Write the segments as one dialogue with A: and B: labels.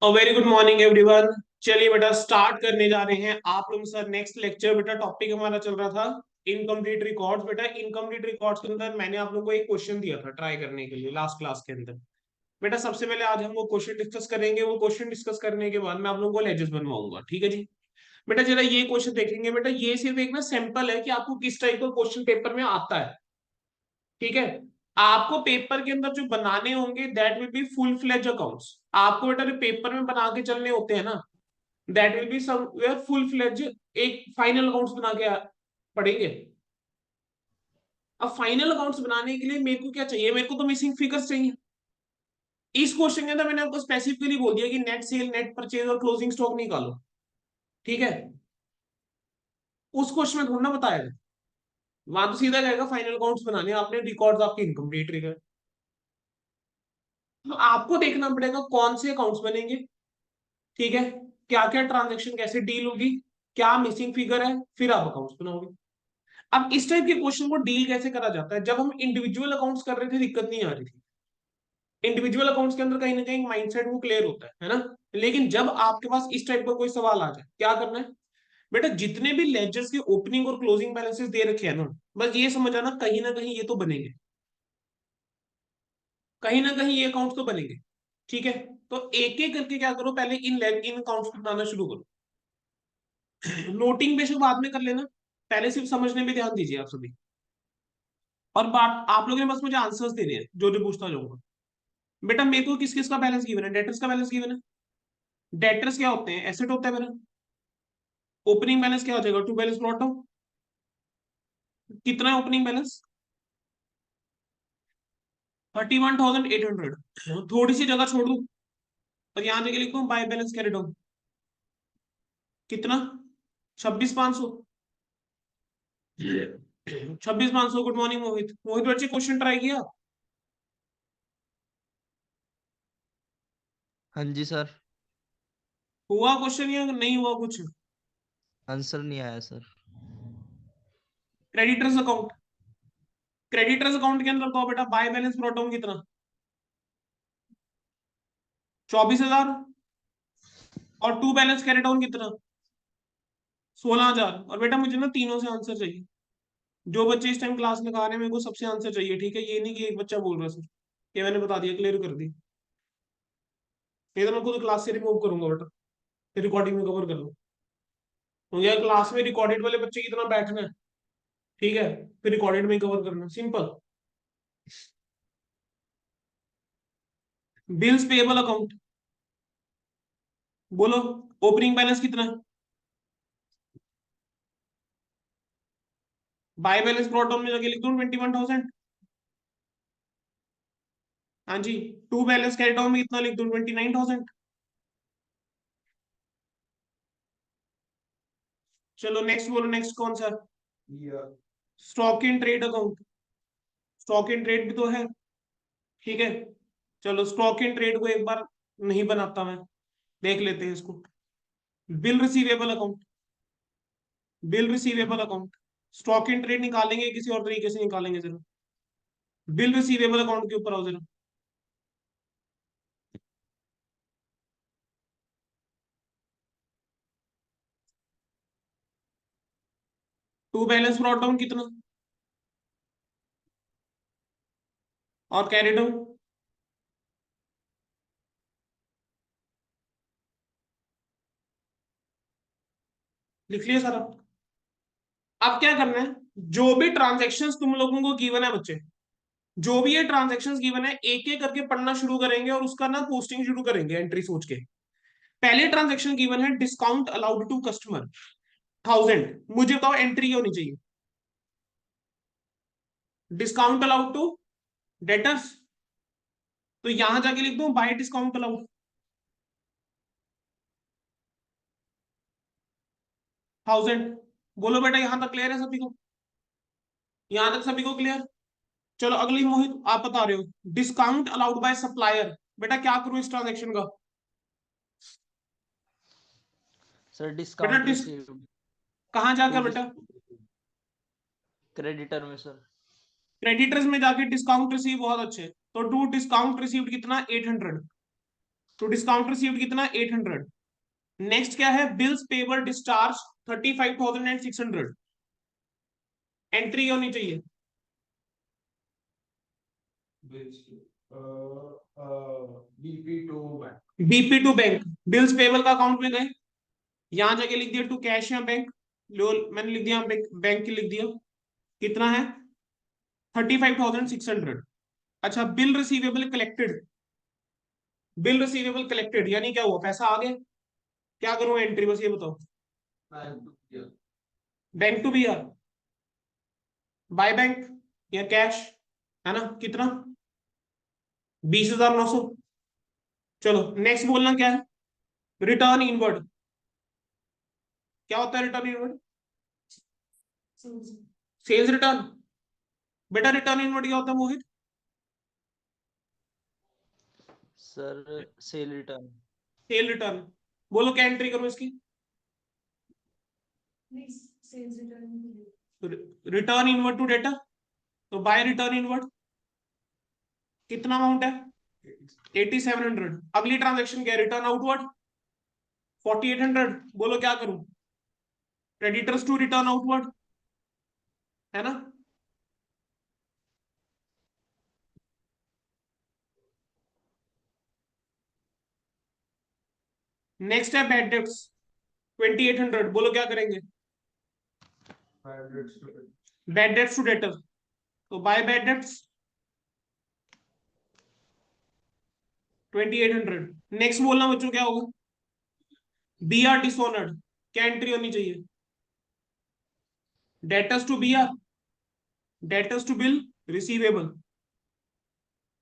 A: Very good morning everyone. चलिए बेटा start करने जा रहे हैं आप लोग सर नेक्स्ट लेक्चर। बेटा टॉपिक हमारा चल रहा था इनकम्प्लीट रिकॉर्ड्स। बेटा इनकम्प्लीट रिकॉर्ड्स के अंदर मैंने आप लोग को एक क्वेश्चन दिया था ट्राई करने के लिए लास्ट क्लास के अंदर। बेटा सबसे पहले आज हम वो क्वेश्चन डिस्कस करेंगे। वो क्वेश्चन डिस्कस करने के बाद मैं आप लोगों को लेजेस बनवाऊंगा, ठीक है जी। बेटा जरा ये क्वेश्चन देखेंगे। बेटा ये सिर्फ एक ना सैंपल है कि आपको किस टाइप का क्वेश्चन पेपर में आता है, ठीक है। आपको पेपर के अंदर जो बनाने होंगे that will be full fledge accounts. आपको बेटा जो पेपर में बना के चलने होते हैं ना, that will be somewhere full fledge एक फाइनल अकाउंट्स बना के पढ़ेंगे। अब फाइनल अकाउंट्स बनाने के लिए मेरे को क्या चाहिए? मेरे को तो मिसिंग फिगर्स चाहिए। इस क्वेश्चन के अंदर मैंने आपको स्पेसिफिकली बोल दिया कि नेट सेल, नेट परचेज और क्लोजिंग स्टॉक निकालो, ठीक है। उस क्वेश्चन में थोड़ा ना बताया है। वहां तो सीधा जाएगा फाइनल अकाउंट्स बनाने, आपने रिकॉर्ड्स आपके इनकम्प्लीट रह गए। तो आपको देखना पड़ेगा कौन से अकाउंट्स बनेंगे, ठीक है। क्या क्या ट्रांजेक्शन कैसे डील होगी, क्या मिसिंग फिगर है, फिर आप अकाउंट्स बनाओगे। अब इस टाइप के क्वेश्चन को डील कैसे करा जाता है? जब हम इंडिविजुअल अकाउंट्स कर रहे थे दिक्कत नहीं आ रही थी। इंडिविजुअल अकाउंट्स के अंदर कहीं ना कहीं माइंडसेट वो क्लियर होता है ना। लेकिन जब आपके पास इस टाइप का कोई सवाल आ जाए, क्या करना है? बेटा जितने भी लेजर्स के ओपनिंग और क्लोजिंग बैलेंसेस दे रखे हैं बस ये समझ आना कहीं ना कहीं ये तो बनेंगे, कहीं ना कहीं ये अकाउंट्स तो बनेंगे, ठीक है। तो एक एक करके क्या करो, पहले इन अकाउंट्स को बनाना शुरू करो। नोटिंग बेशक बाद में कर लेना, पहले सिर्फ समझने में ध्यान दीजिए आप सभी। और बात आप लोगों ने बस मुझे आंसर्स देने हैं जो जो पूछता जाऊंगा। बेटा मेरे को किस किस का बैलेंस गिवन है? डेटर्स का बैलेंस गिवन है। डेटर्स क्या होते हैं? एसेट होता है मेरा। ओपनिंग बैलेंस क्या हो जाएगा? To balance brought down. कितना है ओपनिंग बैलेंस? 31,800। थोड़ी सी जगह छोड़ू और यहां जगह लिखूं बाय बैलेंस कैरी डाउन। कितना? 26,500। 26,500। गुड मॉर्निंग मोहित। मोहित बच्चे क्वेश्चन ट्राई किया?
B: हाँ जी सर।
A: हुआ क्वेश्चन या नहीं हुआ कुछ?
B: आंसर नहीं आया sir.
A: Creditors account. Creditors account के अंदर बताओ बेटा बाय बैलेंस ब्रॉट डाउन कितना? 24,000। और टू बैलेंस कैरी डाउन कितना? 16,000। और बेटा मुझे ना तीनों से आंसर चाहिए। जो बच्चे इस टाइम क्लास लगा रहे हैं मेरे को सबसे आंसर चाहिए, ठीक है। ये नहीं कि एक बच्चा बोल रहा है सर ये मैंने बता दिया, क्लियर कर दी। नहीं तो मैं खुद क्लास से रिमूव करूंगा बेटा, फिर रिकॉर्डिंग में कवर कर लो। तो यार क्लास में रिकॉर्डेड वाले बच्चे की तरह बैठना है, ठीक है। फिर रिकॉर्डेड में ही कवर करना, सिंपल। बिल्स पेबल अकाउंट बोलो। ओपनिंग बैलेंस कितना है? बाय बैलेंस ब्रॉट डाउन में जाके लिख दूं 21,000। हाँ जी। टू बैलेंस कैरी डाउन में कितना लिख दूं? 29,000। चलो नेक्स्ट बोलो, नेक्स्ट कौन सा? Stock in trade account. Stock in trade भी तो है, ठीक है। चलो स्टॉक इन ट्रेड को एक बार नहीं बनाता मैं, देख लेते हैं इसको। Bill receivable account. Bill receivable account. Stock in trade निकालेंगे किसी और तरीके से निकालेंगे जरा। बिल रिसीवेबल अकाउंट के ऊपर आओ जरा। टू बैलेंस ब्रॉट डाउन कितना? और कैरी डाउन? लिख लिया सारा। अब क्या करना है? जो भी ट्रांजेक्शन्स तुम लोगों को गिवन है बच्चे, जो भी ये ट्रांजेक्शन्स गिवन है एक एक करके पढ़ना शुरू करेंगे और उसका ना पोस्टिंग शुरू करेंगे एंट्री सोच के। पहले ट्रांजेक्शन गिवन है डिस्काउंट अलाउड टू कस्टमर 1,000। मुझे बताओ एंट्री होनी चाहिए। डिस्काउंट अलाउड टू डेटर्स, तो यहां जाके लिख दो बाय डिस्काउंट अलाउड 1,000। बोलो बेटा यहां तक क्लियर है सभी को? यहां तक सभी को क्लियर? चलो अगली मोहित आप बता रहे हो। Discount allowed by supplier. बेटा क्या करूं इस ट्रांजेक्शन का?
B: सर
A: बेटा
B: डिस्काउंट
A: डिस
B: रिसीव्ड
A: कहां
B: टू
A: जाकर बेटा?
B: क्रेडिटर में सर।
A: क्रेडिटर्स में जाके डिस्काउंट रिसीव, बहुत अच्छे। तो टू डिस्काउंट रिसीव्ड कितना? 800। तो डिस्काउंट रिसीव्ड कितना 800। नेक्स्ट क्या है, बिल्स पेबल डिस्चार्ज 35,600। एंट्री होनी चाहिए BP to bank. Bills payable का अकाउंट में गए, यहां जाके लिख दिया टू कैश या बैंक, लो मैंने लिख दिया बैंक की लिख दिया, कितना है 35,600। अच्छा bill receivable collected, bill receivable collected यानी क्या हुआ, पैसा आ गया, क्या करूं एंट्री, बस ये बताओ। Bank to B R, by bank या कैश, है ना, कितना 20,900। चलो नेक्स्ट बोलना क्या है, रिटर्न इनवर्ड। क्या होता है रिटर्न इनवर्ड, सेल्स रिटर्न। बेटा रिटर्न इनवर्ड क्या होता है Mohit,
B: sir sale return.
A: Sale return. बोलो क्या एंट्री करूं इसकी, रिटर्न इनवर्ड टू डेटा, तो बाय रिटर्न इनवर्ड कितना अमाउंट है 8700। अगली ट्रांजेक्शन क्या है, रिटर्न आउटवर्ड 4800। बोलो क्या करूं, क्रेडिटर्स टू रिटर्न आउटवर्ड, है ना। नेक्स्ट है बैड डेट्स 2800। बोलो क्या करेंगे, बैड डेट्स टू डेटर, तो बाय बैड डेट्स 2800। नेक्स्ट बोलना बच्चों क्या होगा, बी आर डिसऑनर्ड, क्या एंट्री होनी चाहिए, debtors to B R, debtors to bill receivable,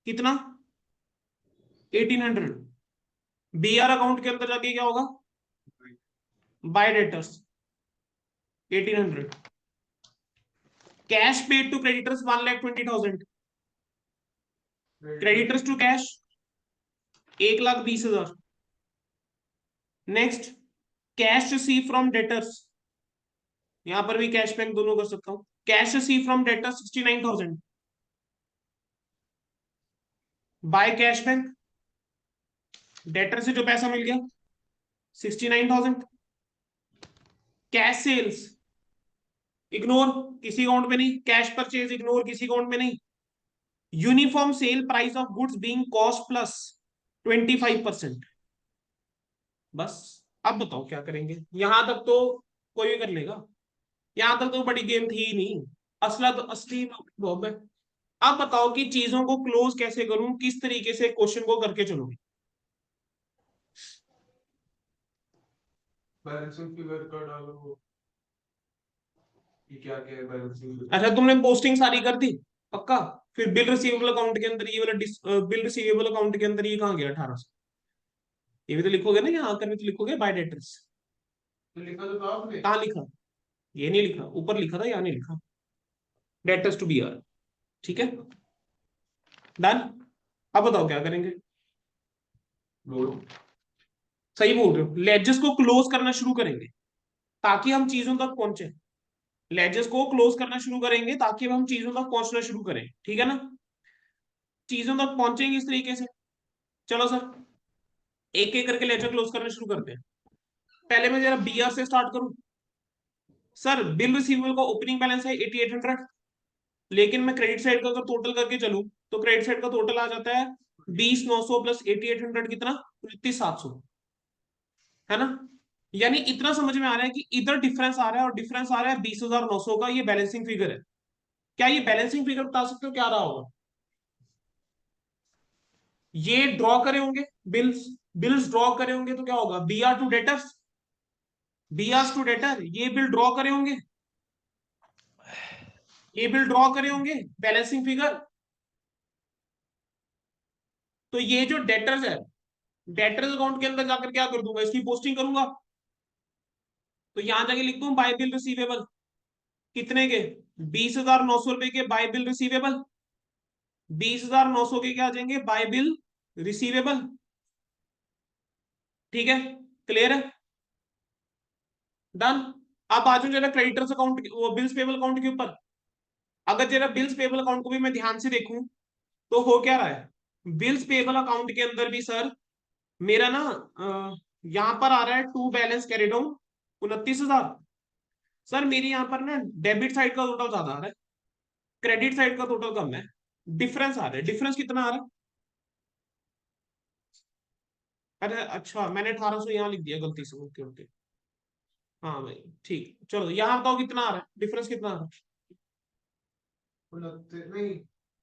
A: कितना 1800। बी आर अकाउंट के अंदर जाके क्या होगा, by debtors 1800। Cash paid to creditors 1,20,000, creditors to cash 1,20,000। Next cash receive from debtors, यहां पर भी कैश बैंक दोनों कर सकता हूं, cash receive from debtors 69,000, by cash bank, debtor से जो पैसा मिल गया 69,000। कैश सेल्स इग्नोर, किसी अकाउंट में नहीं, कैश परचेज इग्नोर, किसी अकाउंट में नहीं। Uniform sale price of goods being cost plus 25%। बस अब बताओ क्या करेंगे, यहां तक तो कोई भी कर लेगा, यहां तक तो बड़ी गेम थी ही नहीं, असला तो असली बॉब है। अब बताओ कि चीजों को क्लोज कैसे करूं, किस तरीके से क्वेश्चन को करके चलूंगी। बैलेंसिंग फिगर का डालो, क्या क्या है बैलेंसिंग। अच्छा तुमने पोस्टिंग सारी कर दी पक्का, फिर बिल रिसीवेबल अकाउंट के अंदर ये वाला बिल रिसीवेबल अकाउंट के अंदर ये कहाँ गया 1800, ये भी तो लिखोगे ना, यहाँ आकर भी तो लिखोगे बाय डेटर्स, तो लिखा तो आपने, कहाँ लिखा, ये नहीं लिखा, ऊपर लिखा था, यहाँ नहीं लिखा, डेटर्स टू बी आर, ठीक है डन। अब बताओ क्या करेंगे, बोलो सही बोल रहे हो, लेजेस को क्लोज करना शुरू करेंगे ताकि हम चीजों तक पहुंचे, लेजेस को क्लोज करना शुरू करेंगे ताकि हम चीजों तक पहुंचना शुरू करें, ठीक है ना, चीजों तक पहुंचेंगे इस तरीके से। चलो सर एक एक करके लेजर क्लोज करना शुरू करते हैं। पहले मैं जरा बी आर से स्टार्ट करूं। सर बिल रिसीवेबल का ओपनिंग बैलेंस है 8800, लेकिन मैं क्रेडिट साइड का अगर टोटल करके चलूं तो क्रेडिट साइड का टोटल आ जाता है 20,900 प्लस 8800 कितना 29,700, है ना। यानी इतना समझ में आ रहा है कि इधर डिफरेंस आ रहा है और डिफरेंस आ रहा है 20,900 का, ये बैलेंसिंग फिगर है। क्या ये बैलेंसिंग फिगर बता सकते हो क्या रहा होगा, ये ड्रॉ करे होंगे बिल्स, बिल्स ड्रॉ करे होंगे तो क्या होगा, B R to debtors, B R to debtor, ये बिल ड्रॉ करे होंगे, ये बिल ड्रॉ करे होंगे बैलेंसिंग फिगर। तो ये जो डेटर्स है, डेटर्स अकाउंट के अंदर जाकर क्या कर दूंगा, इसकी पोस्टिंग करूंगा, तो यहां जाके लिख दूं बाय बिल रिसीवेबल, कितने के 20,900 रुपए के बाय बिल रिसीवेबल, 20,900 के क्या आ जाएंगे बाय बिल रिसीवेबल, ठीक है क्लियर है डन। अब आ जाऊं जरा क्रेडिटर्स अकाउंट, वो बिल्स पेबल अकाउंट के ऊपर। अगर जरा बिल्स पेबल अकाउंट को भी मैं ध्यान से देखूं तो हो क्या रहा है, बिल्स पेबल अकाउंट के अंदर भी सर मेरा ना यहाँ पर आ रहा है to balance carried on 29,000। Sir मेरी यहाँ पर ना डेबिट साइड का टोटल ज्यादा आ रहा है, क्रेडिट साइड का टोटल कम है। डिफरेंस आ रहा है, डिफरेंस कितना आ रहा है? अरे अच्छा, मैंने 1800 यहाँ लिख दिया गलती से, ओके ओके। हाँ भाई ठीक, चलो यहाँ बताओ कितना आ रहा है, डिफरेंस कितना आ रहा है?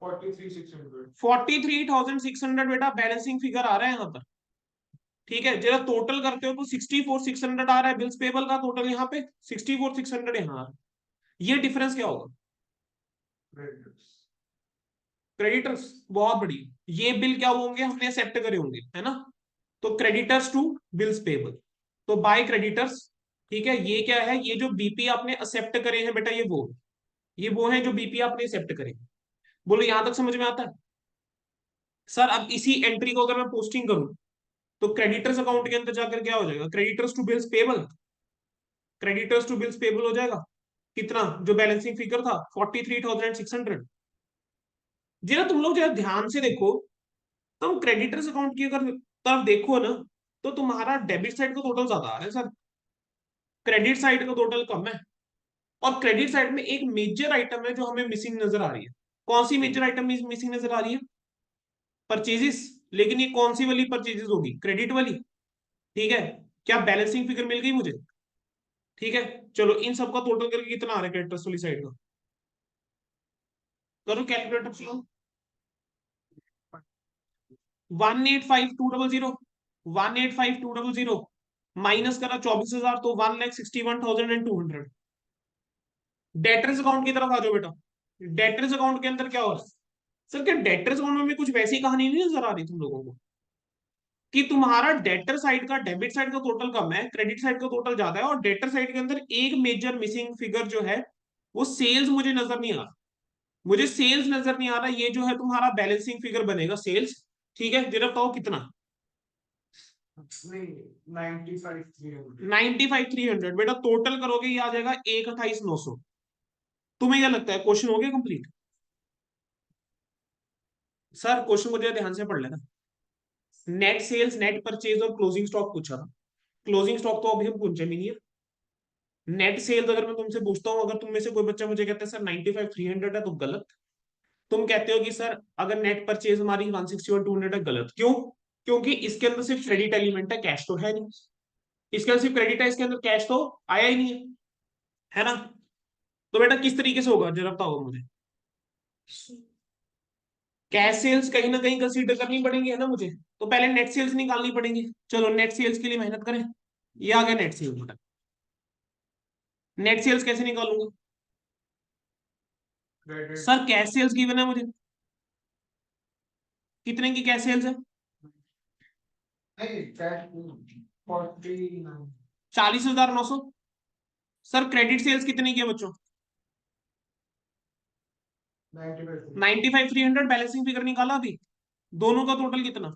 A: 43,600 बेटा बैलेंसिंग फिगर आ रहा है यहाँ पर। ठीक है, जरा टोटल करते हो तो 64,600 आ रहा है बिल्स पेबल का टोटल, यहाँ पे 64,600 यहाँ आ रहा है। ये डिफरेंस क्या होगा? क्रेडिटर्स, बहुत बड़ी। ये बिल क्या होंगे, हमने एक्सेप्ट करे होंगे, है ना? तो क्रेडिटर्स टू बिल्स पेबल, तो बाय क्रेडिटर्स। ठीक है, ये क्या है, ये जो बीपी आपने एक्सेप्ट करे हैं बेटा, ये वो है जो बीपी आपने एक्सेप्ट करे। बोलो यहां तक समझ में आता है? सर अब इसी एंट्री को अगर मैं पोस्टिंग करूं तो क्रेडिटर्स अकाउंट के अंदर जाकर क्या हो जाएगा, creditors to bills payable, creditors to bills payable हो जाएगा। कितना जो बैलेंसिंग फिगर था 43,600। जरा तुम लोग जरा ध्यान से देखो, तुम क्रेडिटर्स अकाउंट की अगर तरफ देखो ना, तो तुम्हारा डेबिट साइड का टोटल ज्यादा आ रहा है सर, क्रेडिट साइड का टोटल कम है। और क्रेडिट साइड में एक मेजर आइटम है जो हमें मिसिंग नजर आ रही है। कौन सी मेजर आइटम मिसिंग नजर आ रही है? परचेजेस। लेकिन ये कौन सी वाली परचेजेस होगी, क्रेडिट वाली। ठीक है, क्या बैलेंसिंग फिगर मिल गई मुझे? ठीक है, चलो इन सबका टोटल करके कितना आ रहा है क्रेडिटर्स वाली साइड का? करो कैलकुलेटर चलो। 1,85,200, 1,85,200 माइनस करा 24,000 तो 1,61,200। डेटर्स अकाउंट की तरफ आ जाओ बेटा। डेटर्स अकाउंट के अंदर क्या हो रहा है? सर क्या डेटर्स अकाउंट में भी कुछ वैसी कहानी नहीं नजर आ रही तुम लोगों को, कि तुम्हारा डेटर साइड का, डेबिट साइड का टोटल कम है, क्रेडिट साइड का टोटल ज्यादा है, और डेटर साइड के अंदर एक मेजर मिसिंग फिगर जो है वो सेल्स मुझे नजर नहीं आ रहा। मुझे सेल्स नजर नहीं आ रहा, ये जो है तुम्हारा बैलेंसिंग फिगर बनेगा सेल्स। ठीक है, जरा बताओ कितना? 95,300 बेटा, टोटल करोगे ये आ जाएगा 1,28,900। तुम्हें क्या लगता है क्वेश्चन हो गया कंप्लीट? सर क्वेश्चन को जरा ध्यान से पढ़ लेना। नेट सेल्स, नेट परचेज और क्लोजिंग स्टॉक पूछा था। क्लोजिंग स्टॉक तो अभी हम पूछे भी नहीं है। नेट सेल्स अगर मैं तुमसे पूछता हूँ, अगर तुम में से कोई बच्चा मुझे कहता है सर 95,300 है, तो गलत। तुम कहते हो कि सर अगर नेट परचेज हमारी 161,200 है, गलत। क्यों? क्योंकि इसके अंदर सिर्फ क्रेडिट एलिमेंट है, कैश तो है नहीं। इसके अंदर सिर्फ क्रेडिट है, इसके अंदर कैश तो आया ही नहीं है ना? तो बेटा किस तरीके से होगा जरा बताओ मुझे। कैश सेल्स कहीं ना कहीं कंसीडर करनी पड़ेंगी, है ना मुझे? तो पहले नेट सेल्स निकालनी पड़ेंगी। चलो नेट सेल्स के लिए मेहनत करें। ये आ गया नेट सेल्स बेटा। नेट सेल्स कैसे निकालूंगा? सर कैश सेल्स गिवन है मुझे, कितने की कैश सेल्स है? 40,900। सर क्रेडिट सेल्स कितने की है बच्चों? 95,300। बैलेंसिंग फिगर निकाला अभी, दोनों का टोटल कितना?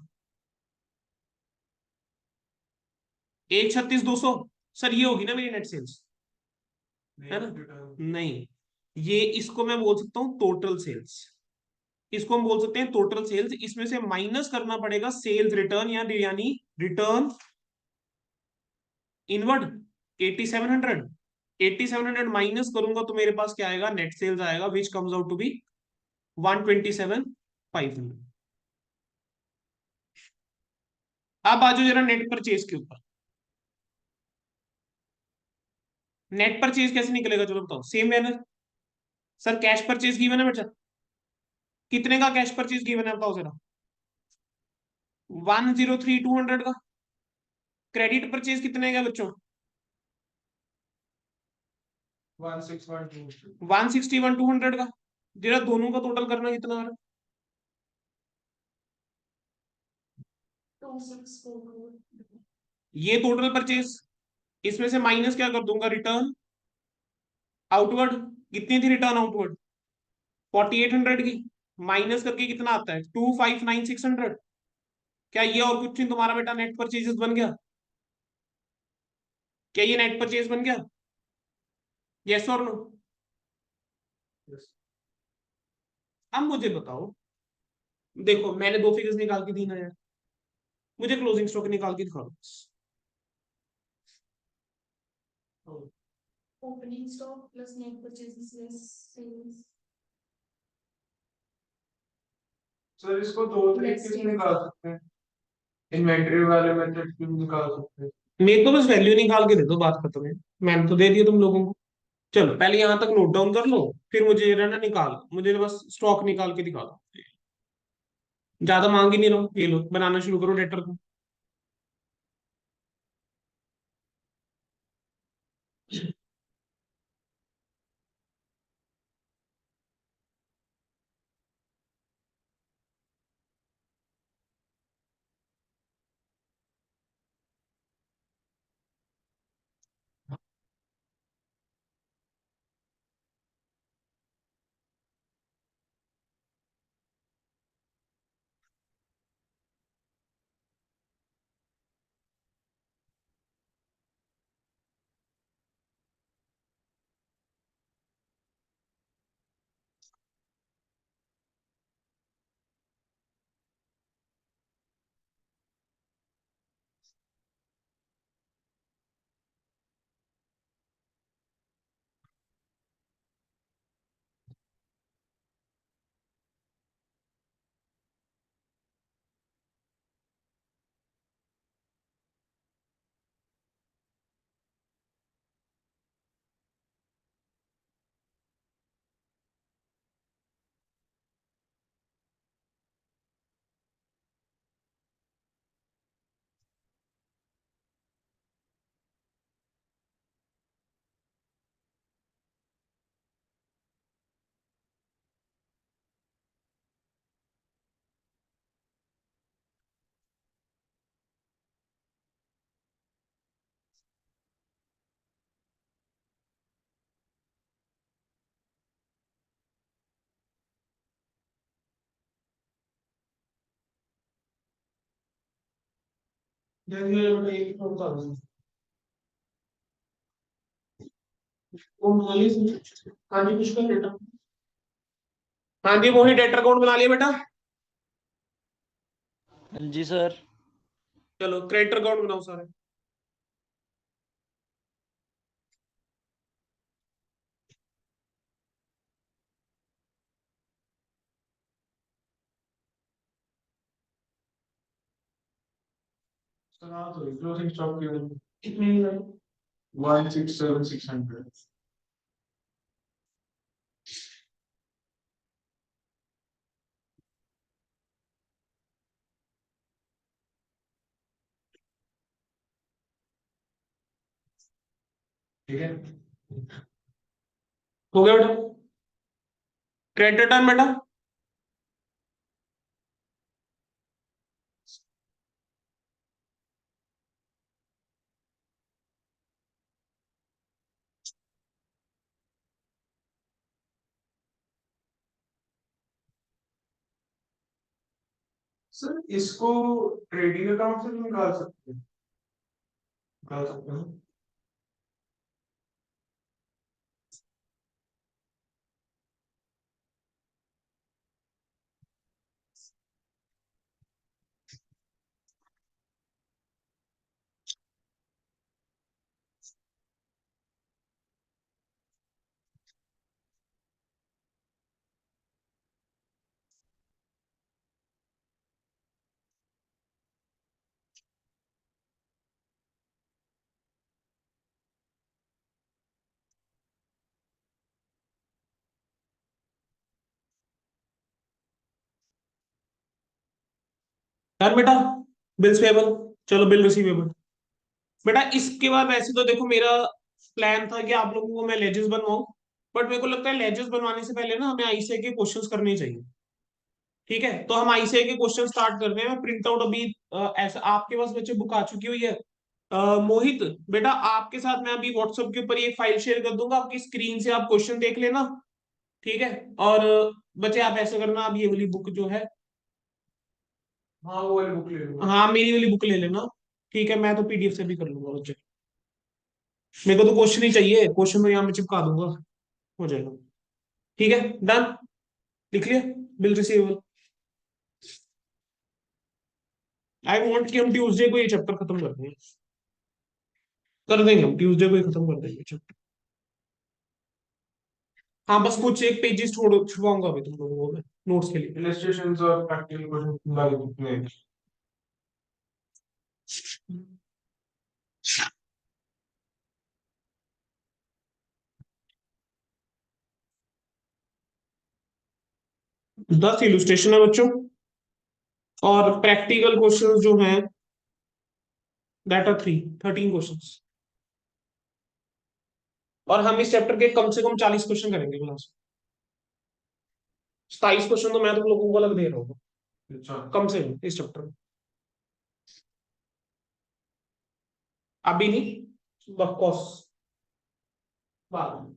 A: 1,36,200। सर ये होगी ना मेरी नेट सेल्स, है ना? नहीं, ये इसको मैं बोल सकता हूँ टोटल सेल्स। इसको हम बोल सकते हैं टोटल सेल्स। इसमें से माइनस करना पड़ेगा सेल्स रिटर्न, यानी रिटर्न इनवर्ड 8,700। 8,700 माइनस करूंगा तो मेरे पास क्या आएगा, नेट सेल्स आएगा, which comes out to be 127,500। अब आ जाओ जरा नेट परचेज के ऊपर। नेट परचेज कैसे निकलेगा चलो बताओ, same manner. Sir cash purchase given है बेटा, कितने का कैश परचेज गिवन है बताओ जरा? 1,03,200 का। क्रेडिट परचेज कितने का बच्चों? 161,200 का। जरा दोनों का टोटल करना कितना आ रहा है? 2,644। ये टोटल परचेज, इसमें से माइनस क्या कर दूंगा, रिटर्न आउटवर्ड। कितनी थी रिटर्न आउटवर्ड? 4,800 की। माइनस करके कितना आता है, 2,59,600। क्या ये और कुछ नहीं तुम्हारा बेटा नेट परचेजेस बन गया? क्या ये नेट परचेज बन गया? यस और नो? अब मुझे बताओ, देखो मैंने दो फिगर्स निकाल के दी ना यार, मुझे क्लोजिंग स्टॉक निकाल के दिखा दो।
C: Opening stock plus net purchases less sales.
D: Sir इसको दो तरीके से निकाल सकते हैं, इन्वेंटरी वाले मेथड से भी निकाल सकते हैं।
A: मेरे को बस वैल्यू निकाल के दे दो, बात खत्म है। मैंने तो दे दिया तुम लोगों को। चलो पहले यहां तक नोट डाउन कर लो, फिर मुझे ये रहना निकाल, मुझे बस स्टॉक निकाल के दिखा दो। ज्यादा मांग ही नहीं रहा हूं, ये लो बनाना शुरू करो डेटर को। हाँ जी कुछ कर बेटा। हाँ जी मोहित, डेटर अकाउंट बना लिया बेटा।
B: जी सर।
A: चलो क्रेडिटर अकाउंट बनाओ सारे।
D: क्लोजिंग स्टॉक कितनी है? 167,600। ठीक है,
A: हो गया बेटा। क्रेडिट रिटर्न बेटा।
D: सर इसको ट्रेडिंग अकाउंट से भी निकाल सकते हैं, निकाल सकते हैं।
A: डन बेटा। Bills payable. चलो बिल रिसीवेबल। बेटा इसके बाद वैसे तो देखो मेरा प्लान था कि आप लोगों को मैं लेजेस बनवाऊं, बट मेरे को लगता है लेजेस बनवाने से पहले ना हमें आईसीआई के क्वेश्चंस करने चाहिए। ठीक है, तो हम आईसीआई के क्वेश्चन स्टार्ट कर रहे हैं। मैं प्रिंट आउट अभी ऐसा आपके पास बच्चे बुक आ चुकी हुई है। मोहित बेटा आपके साथ मैं अभी व्हाट्सएप के ऊपर ये फाइल शेयर कर दूंगा, आपकी स्क्रीन से आप क्वेश्चन देख लेना। ठीक है, और बच्चे आप ऐसा करना, अब ये वाली बुक जो है,
D: हाँ वो वाली बुक ले लूंगा।
A: हाँ मेरी वाली बुक ले लेना। ठीक है, मैं तो पीडीएफ से भी कर लूंगा बच्चे। मेरे को तो क्वेश्चन ही चाहिए, क्वेश्चन तो यहाँ में चिपका दूंगा, हो जाएगा। ठीक है डन। लिख लिया बिल रिसीवेबल। आई वॉन्ट कि हम ट्यूसडे को ये चैप्टर खत्म कर देंगे हम ट्यूसडे को ही खत्म कर देंगे चैप्टर। हाँ बस कुछ एक पेजेस छुड़वाऊंगा अभी तुम लोगों को मैं नोट्स के लिए।
D: इलस्ट्रेशंस और प्रैक्टिकल क्वेश्चन लगे कितने?
A: 10 इलस्ट्रेशन है बच्चों, और प्रैक्टिकल क्वेश्चंस जो हैं दैट आर 13 क्वेश्चंस। और हम इस चैप्टर के कम से कम 40 क्वेश्चन करेंगे क्लास। 27 क्वेश्चन तो मैं तुम लोगों को अलग दे रहा हूँ
D: अच्छा
A: कम से कम इस चैप्टर में। अभी नहीं बकवास बाद में।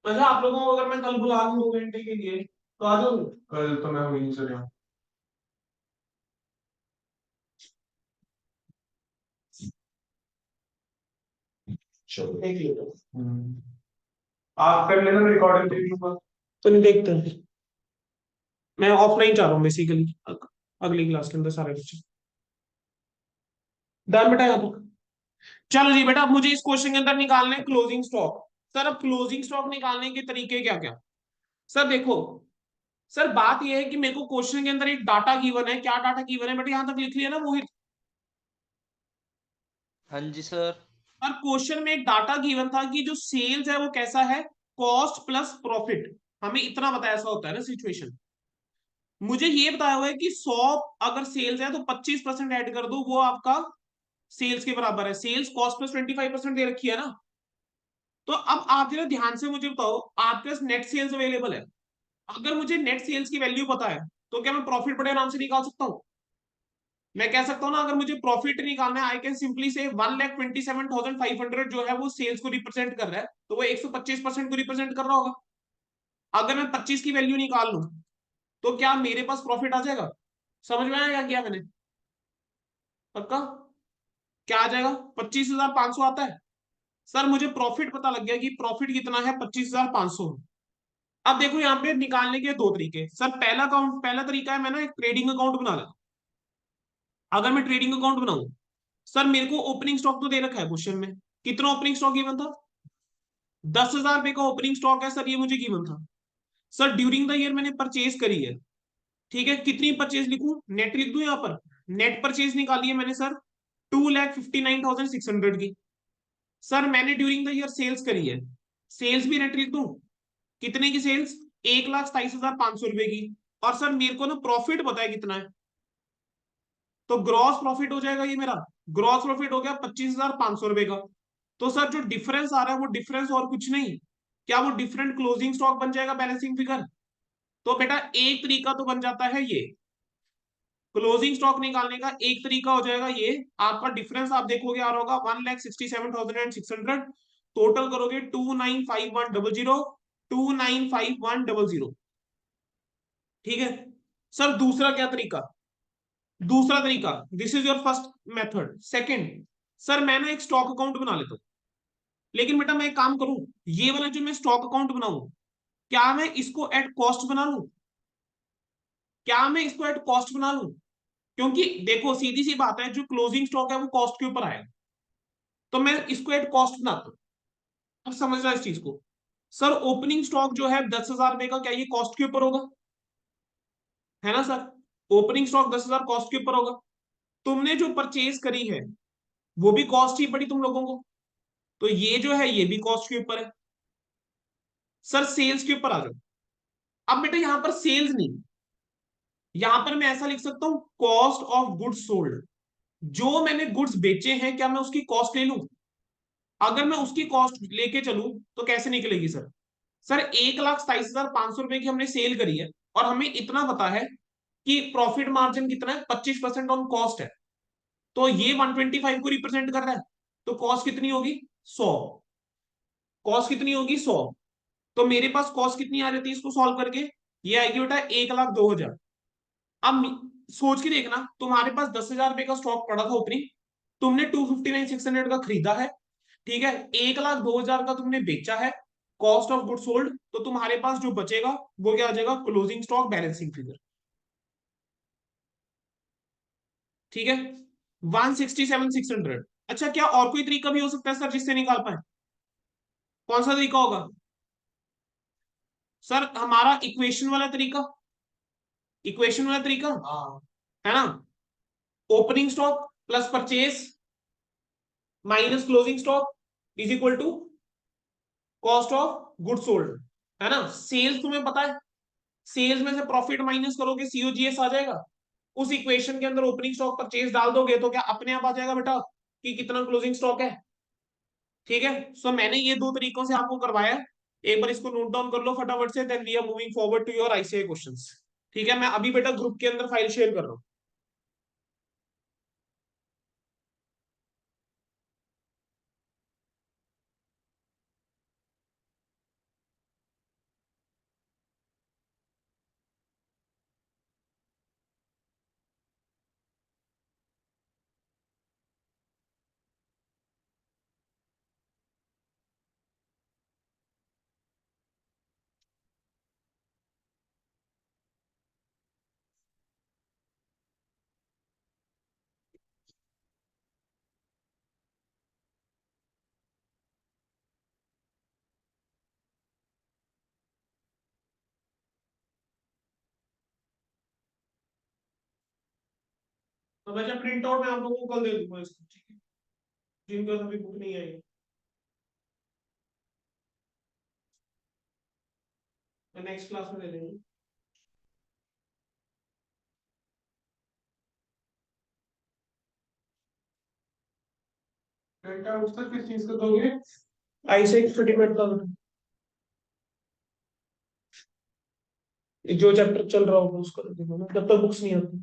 A: अच्छा आप लोगों को अगर मैं कल बुला लूं 2 घंटे के लिए तो आ जाओगे?
D: कल तो मैं वहीं से रहा।
A: चलो देख लियो।
D: आप कर लेना रिकॉर्डिंग देख लूंगा।
A: तो नहीं देखते हैं। मैं ऑफलाइन चाह रहा हूँ बेसिकली अगली क्लास के अंदर सारे बच्चे। डन बेटा यहाँ तक। चलो जी बेटा अब मुझे इस क्वेश्चन के अंदर निकालना है क्लोजिंग स्टॉक। सर अब क्लोजिंग स्टॉक निकालने के तरीके क्या क्या? सर देखो, सर बात यह है कि मेरे को क्वेश्चन के अंदर एक डाटा गिवन है। क्या डाटा गिवन है बेटा? यहां तक लिख लिया ना मोहित?
B: हाँ जी सर।
A: और क्वेश्चन में एक डाटा गिवन था कि जो सेल्स है वो कैसा है, कॉस्ट प्लस प्रॉफिट। हमें इतना बताया, ऐसा होता है ना सिचुएशन। मुझे ये बताया हुआ है कि 100 अगर सेल्स है तो 25% ऐड कर दो, वो आपका सेल्स के बराबर है। सेल्स कॉस्ट प्लस 25% दे रखी है ना। तो अब आप जरा ध्यान से मुझे बताओ, आपके पास नेट सेल्स अवेलेबल है। अगर मुझे नेट सेल्स की वैल्यू पता है तो क्या मैं प्रॉफिट बड़े आराम से निकाल सकता हूँ? मैं कह सकता हूँ ना, अगर मुझे प्रॉफिट निकालना है आई कैन सिंपली से 1,27,500 जो है वो सेल्स को रिप्रेजेंट कर रहा है, तो वो 125% को रिप्रेजेंट कर रहा होगा। अगर मैं 25 की वैल्यू निकाल लूं तो क्या मेरे पास प्रॉफिट आ जाएगा? समझ में आया क्या मैंने? पक्का? क्या आ जाएगा? 25,500 आता है। सर मुझे प्रॉफिट पता लग गया कि प्रॉफिट कितना है, 25,500। अब देखो यहाँ पे निकालने के दो तरीके। सर पहला तरीका है मैं ना एक ट्रेडिंग अकाउंट बना लेता। अगर मैं ट्रेडिंग अकाउंट बनाऊं, सर मेरे को ओपनिंग स्टॉक तो दे रखा है क्वेश्चन में। कितना ओपनिंग स्टॉक गिवन था? 10,000 रुपए का ओपनिंग स्टॉक है सर, ये मुझे गिवन था। सर ड्यूरिंग द ईयर मैंने परचेज करी है। ठीक है, कितनी परचेज लिखूं? नेट लिख दूं यहाँ पर? नेट परचेज निकाली है मैंने सर 2,59,600 की। सर मैंने ड्यूरिंग द ईयर सेल्स करी है, सेल्स भी नेट लिख दूं? कितने की सेल्स? 1,27,500 रुपए की। और सर मेरे को ना प्रॉफिट पता है कितना है, तो ग्रॉस प्रॉफिट हो जाएगा ये मेरा। ग्रॉस प्रॉफिट हो गया 25,500 रुपए का। तो सर जो डिफरेंस आ रहा है वो डिफरेंस और कुछ नहीं, क्या वो डिफरेंट क्लोजिंग स्टॉक बन जाएगा बैलेंसिंग फिगर? तो बेटा एक तरीका तो बन जाता है ये, क्लोजिंग स्टॉक निकालने का एक तरीका हो जाएगा ये। आपका डिफरेंस आप देखोगे आ रहा होगा 1,67,600। टोटल करोगे 295100, 295100। ठीक है। सर दूसरा क्या तरीका? दूसरा तरीका, this is your first method. Second, sir मैं ना एक स्टॉक अकाउंट बना लेता हूं। लेकिन बेटा मैं एक काम करूं, ये वाला जो मैं स्टॉक अकाउंट बनाऊं, क्या मैं इसको एट कॉस्ट बना लूं? क्या मैं इसको एट कॉस्ट बना लूं? क्योंकि देखो सीधी सी बात है, जो क्लोजिंग स्टॉक है वो कॉस्ट के ऊपर आएगा। तो मैं इसको एट कॉस्ट बनाता हूं। अब समझना इस चीज को। सर ओपनिंग स्टॉक जो है 10,000 रुपए का, क्या ये कॉस्ट के ऊपर होगा? है ना सर? ओपनिंग स्टॉक 10,000 कॉस्ट के ऊपर होगा। तुमने जो परचेज करी है वो भी कॉस्ट ही पड़ी तुम लोगों को, तो ये जो है ये भी कॉस्ट के ऊपर है। सर सेल्स के ऊपर आ जाओ। अब बेटा यहां पर सेल्स नहीं, यहां पर मैं ऐसा लिख सकता हूं कॉस्ट ऑफ गुड्स सोल्ड। जो मैंने गुड्स बेचे हैं क्या मैं उसकी कॉस्ट ले लूं? अगर मैं उसकी कॉस्ट लेके चलूं तो कैसे निकलेगी सर? सर 1,27,500 रुपए की हमने सेल करी है और हमें इतना पता है कि प्रॉफिट मार्जिन कितना है, 25% ऑन कॉस्ट है। तो ये 125 को रिप्रेजेंट कर रहा है, तो कॉस्ट कितनी होगी? 100। कॉस्ट कितनी होगी? 100। तो मेरे पास कॉस्ट कितनी आ जाती है इसको सॉल्व करके? ये आएगी बेटा 1,02,000। अब सोच के देखना, तुम्हारे पास 10,000 रुपए का स्टॉक पड़ा था ओपनिंग, तुमने 259,600 का खरीदा है, ठीक है, 1,02,000 का तुमने बेचा है, कॉस्ट ऑफ गुड सोल्ड, तो तुम्हारे पास जो बचेगा वो क्या आ जाएगा, क्लोजिंग स्टॉक बैलेंसिंग फिगर, ठीक है, 167,600। अच्छा, क्या और कोई तरीका भी हो सकता है सर जिससे निकाल पाए? कौन सा तरीका होगा सर? हमारा इक्वेशन वाला तरीका, इक्वेशन वाला तरीका, हाँ, है ना, opening stock plus purchase minus closing stock is equal to cost of good sold, है ना। सेल्स तुम्हें पता है, सेल्स में से प्रॉफिट माइनस करोगे सीओजीएस आ जाएगा, उस इक्वेशन के अंदर ओपनिंग स्टॉक परचेज डाल दोगे तो क्या अपने आप आ जाएगा बेटा कि कितना क्लोजिंग स्टॉक है, ठीक है। सो मैंने ये दो तरीकों से आपको करवाया है। एक बार इसको नोट डाउन कर लो फटाफट से, then we are moving forward to your ICI questions, ठीक है। मैं अभी बेटा ग्रुप के अंदर फाइल शेयर कर रहा हूँ। तो बच्चा प्रिंट आउट मैं आप लोगों को कल दे दूंगा इसको, ठीक है, जिनका अभी बुक नहीं आई, मैं नेक्स्ट क्लास में दे देंगे। बेटा उसका किस चीज का दोगे? आईसीआई सर्टिफिकेट का, जो चैप्टर चल रहा होगा उसका दे दूंगा जब तक बुक्स नहीं आती।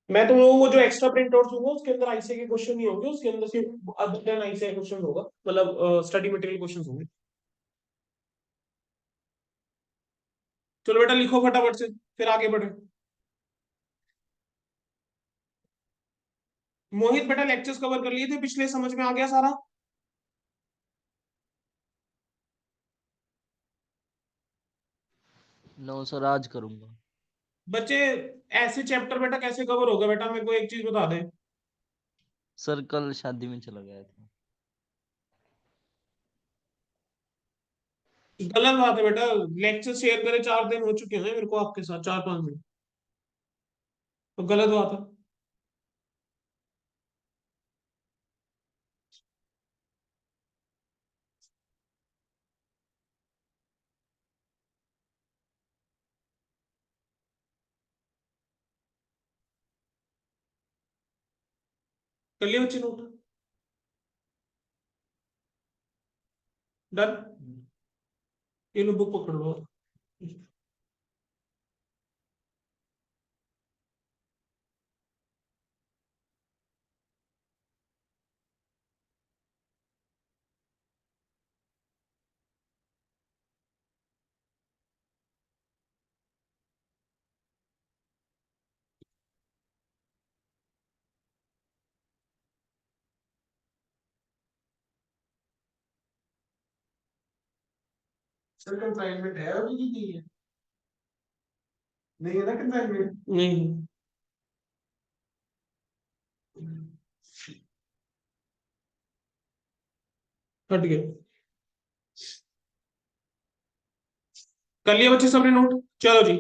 A: मैं तुम लोगों को जो एक्स्ट्रा प्रिंट आउट दूंगा उसके अंदर आईसीआई के क्वेश्चन नहीं होंगे, उसके अंदर सिर्फ अदर देन आईसीआई क्वेश्चन होगा, मतलब स्टडी मटेरियल क्वेश्चन होंगे। चलो बेटा लिखो फटाफट से, फिर आगे बढ़े। मोहित बेटा लेक्चर्स कवर कर लिए थे पिछले, समझ में आ गया सारा?
B: नो सर, आज करूंगा।
A: बच्चे ऐसे चैप्टर बेटा कैसे कवर होगा? बेटा मेरे को एक चीज बता दे।
B: सर कल शादी में चला गया था।
A: गलत बात है बेटा, लेक्चर शेयर करे 4 दिन हो चुके हैं मेरे को आपके साथ, 4-5 दिन, तो गलत बात है। कर लिए बच्चे नोट? डन। ये लो बुक पकड़ लो। सर कंसाइनमेंट है अभी की नहीं है? नहीं है ना कंसाइनमेंट? नहीं। हट गया। कर लिया बच्चे सबने नोट? चलो जी।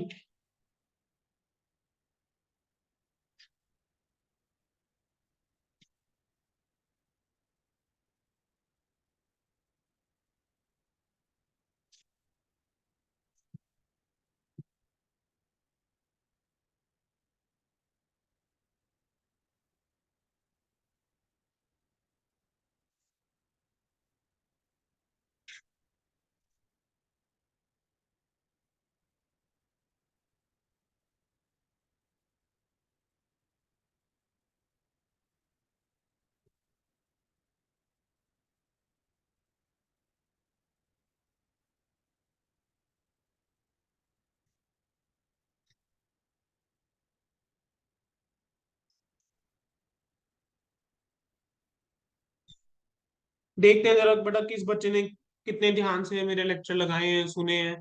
A: देखते हैं जरा बेटा किस बच्चे ने कितने ध्यान से मेरे लेक्चर लगाए हैं, सुने हैं,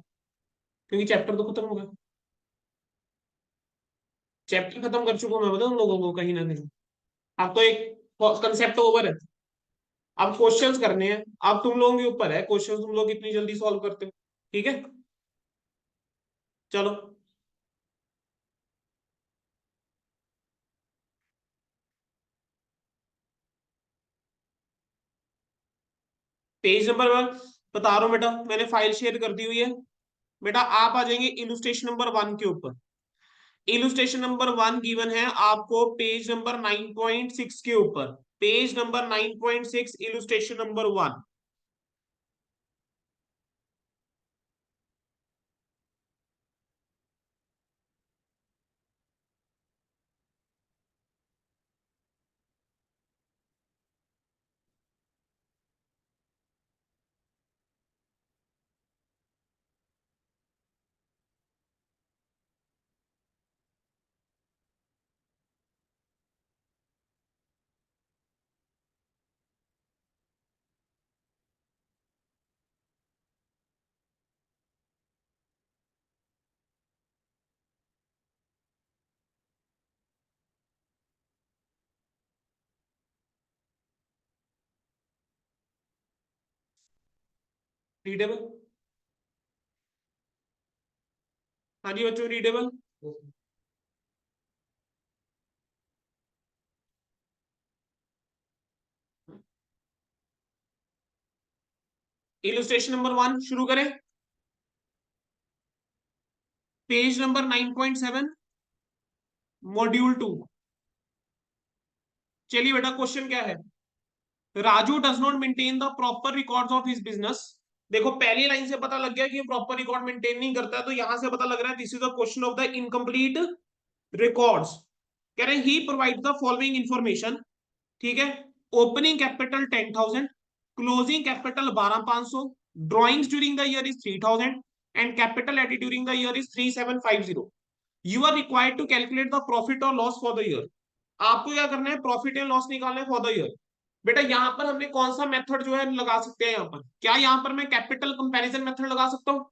A: क्योंकि चैप्टर तो खत्म हो गया। चैप्टर खत्म कर चुका हूं मैं, बताऊं लोगों को कहीं ना कहीं। अब तो एक कंसेप्ट ओवर है, अब क्वेश्चंस करने हैं। अब तुम लोगों के ऊपर है, क्वेश्चंस तुम लोग कितनी जल्दी सॉल्व करते हो। ठीक है, चलो। पेज नंबर 1 बता रहा हूं बेटा, मैंने फाइल शेयर कर दी हुई है। बेटा आप आ जाएंगे इलुस्ट्रेशन नंबर 1 के ऊपर। इलुस्ट्रेशन नंबर 1 गिवन है आपको पेज नंबर 9.6 के ऊपर। Page number 9.6 illustration number 1। Readable? हाँ जी बच्चों, रीडेबल। इलुस्ट्रेशन नंबर 1 शुरू करें। Page number 9.7 module 2। चलिए बेटा, क्वेश्चन क्या है। Raju does not maintain the proper records of his business. देखो पहली लाइन से पता लग गया कि ये प्रॉपर रिकॉर्ड मेंटेन नहीं करता है, तो यहां से पता लग रहा है this is the question of the incomplete records. कह रहे हैं ही प्रोवाइड द फॉलोइंग इंफॉर्मेशन। ठीक है, opening capital 10,000, closing capital 12,500, drawings during the year is 3,000 and capital added during the year is 3,750। You are required to calculate the profit और loss for the year. आपको क्या करना है, profit and loss निकालना है for the year. बेटा यहाँ पर हमने कौन सा मेथड जो है लगा सकते हैं, यहाँ पर क्या, यहाँ पर मैं कैपिटल कंपैरिजन मेथड लगा सकता हूँ।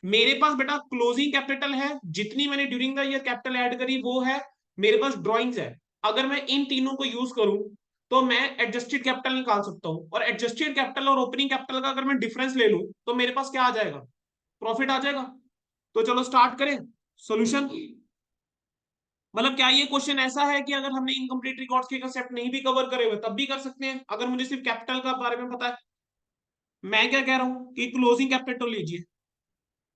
A: मेरे पास बेटा क्लोजिंग कैपिटल है, जितनी मैंने during the year capital add करी वो है। मेरे पास ड्रॉइंग्स है। अगर मैं इन तीनों को यूज करूं तो मैं एडजस्टेड कैपिटल निकाल सकता हूं, और एडजस्टेड कैपिटल और ओपनिंग कैपिटल का अगर मैं डिफरेंस ले लूं तो मेरे पास क्या आ जाएगा, प्रॉफिट आ जाएगा। तो चलो स्टार्ट करें सॉल्यूशन। मतलब क्या ये क्वेश्चन ऐसा है कि अगर हमने इनकम्प्लीट रिकॉर्ड्स के कंसेप्ट नहीं भी कवर करे हुए तब भी कर सकते हैं, अगर मुझे सिर्फ कैपिटल का बारे में पता है। मैं क्या कह रहा हूं कि क्लोजिंग कैपिटल लीजिए।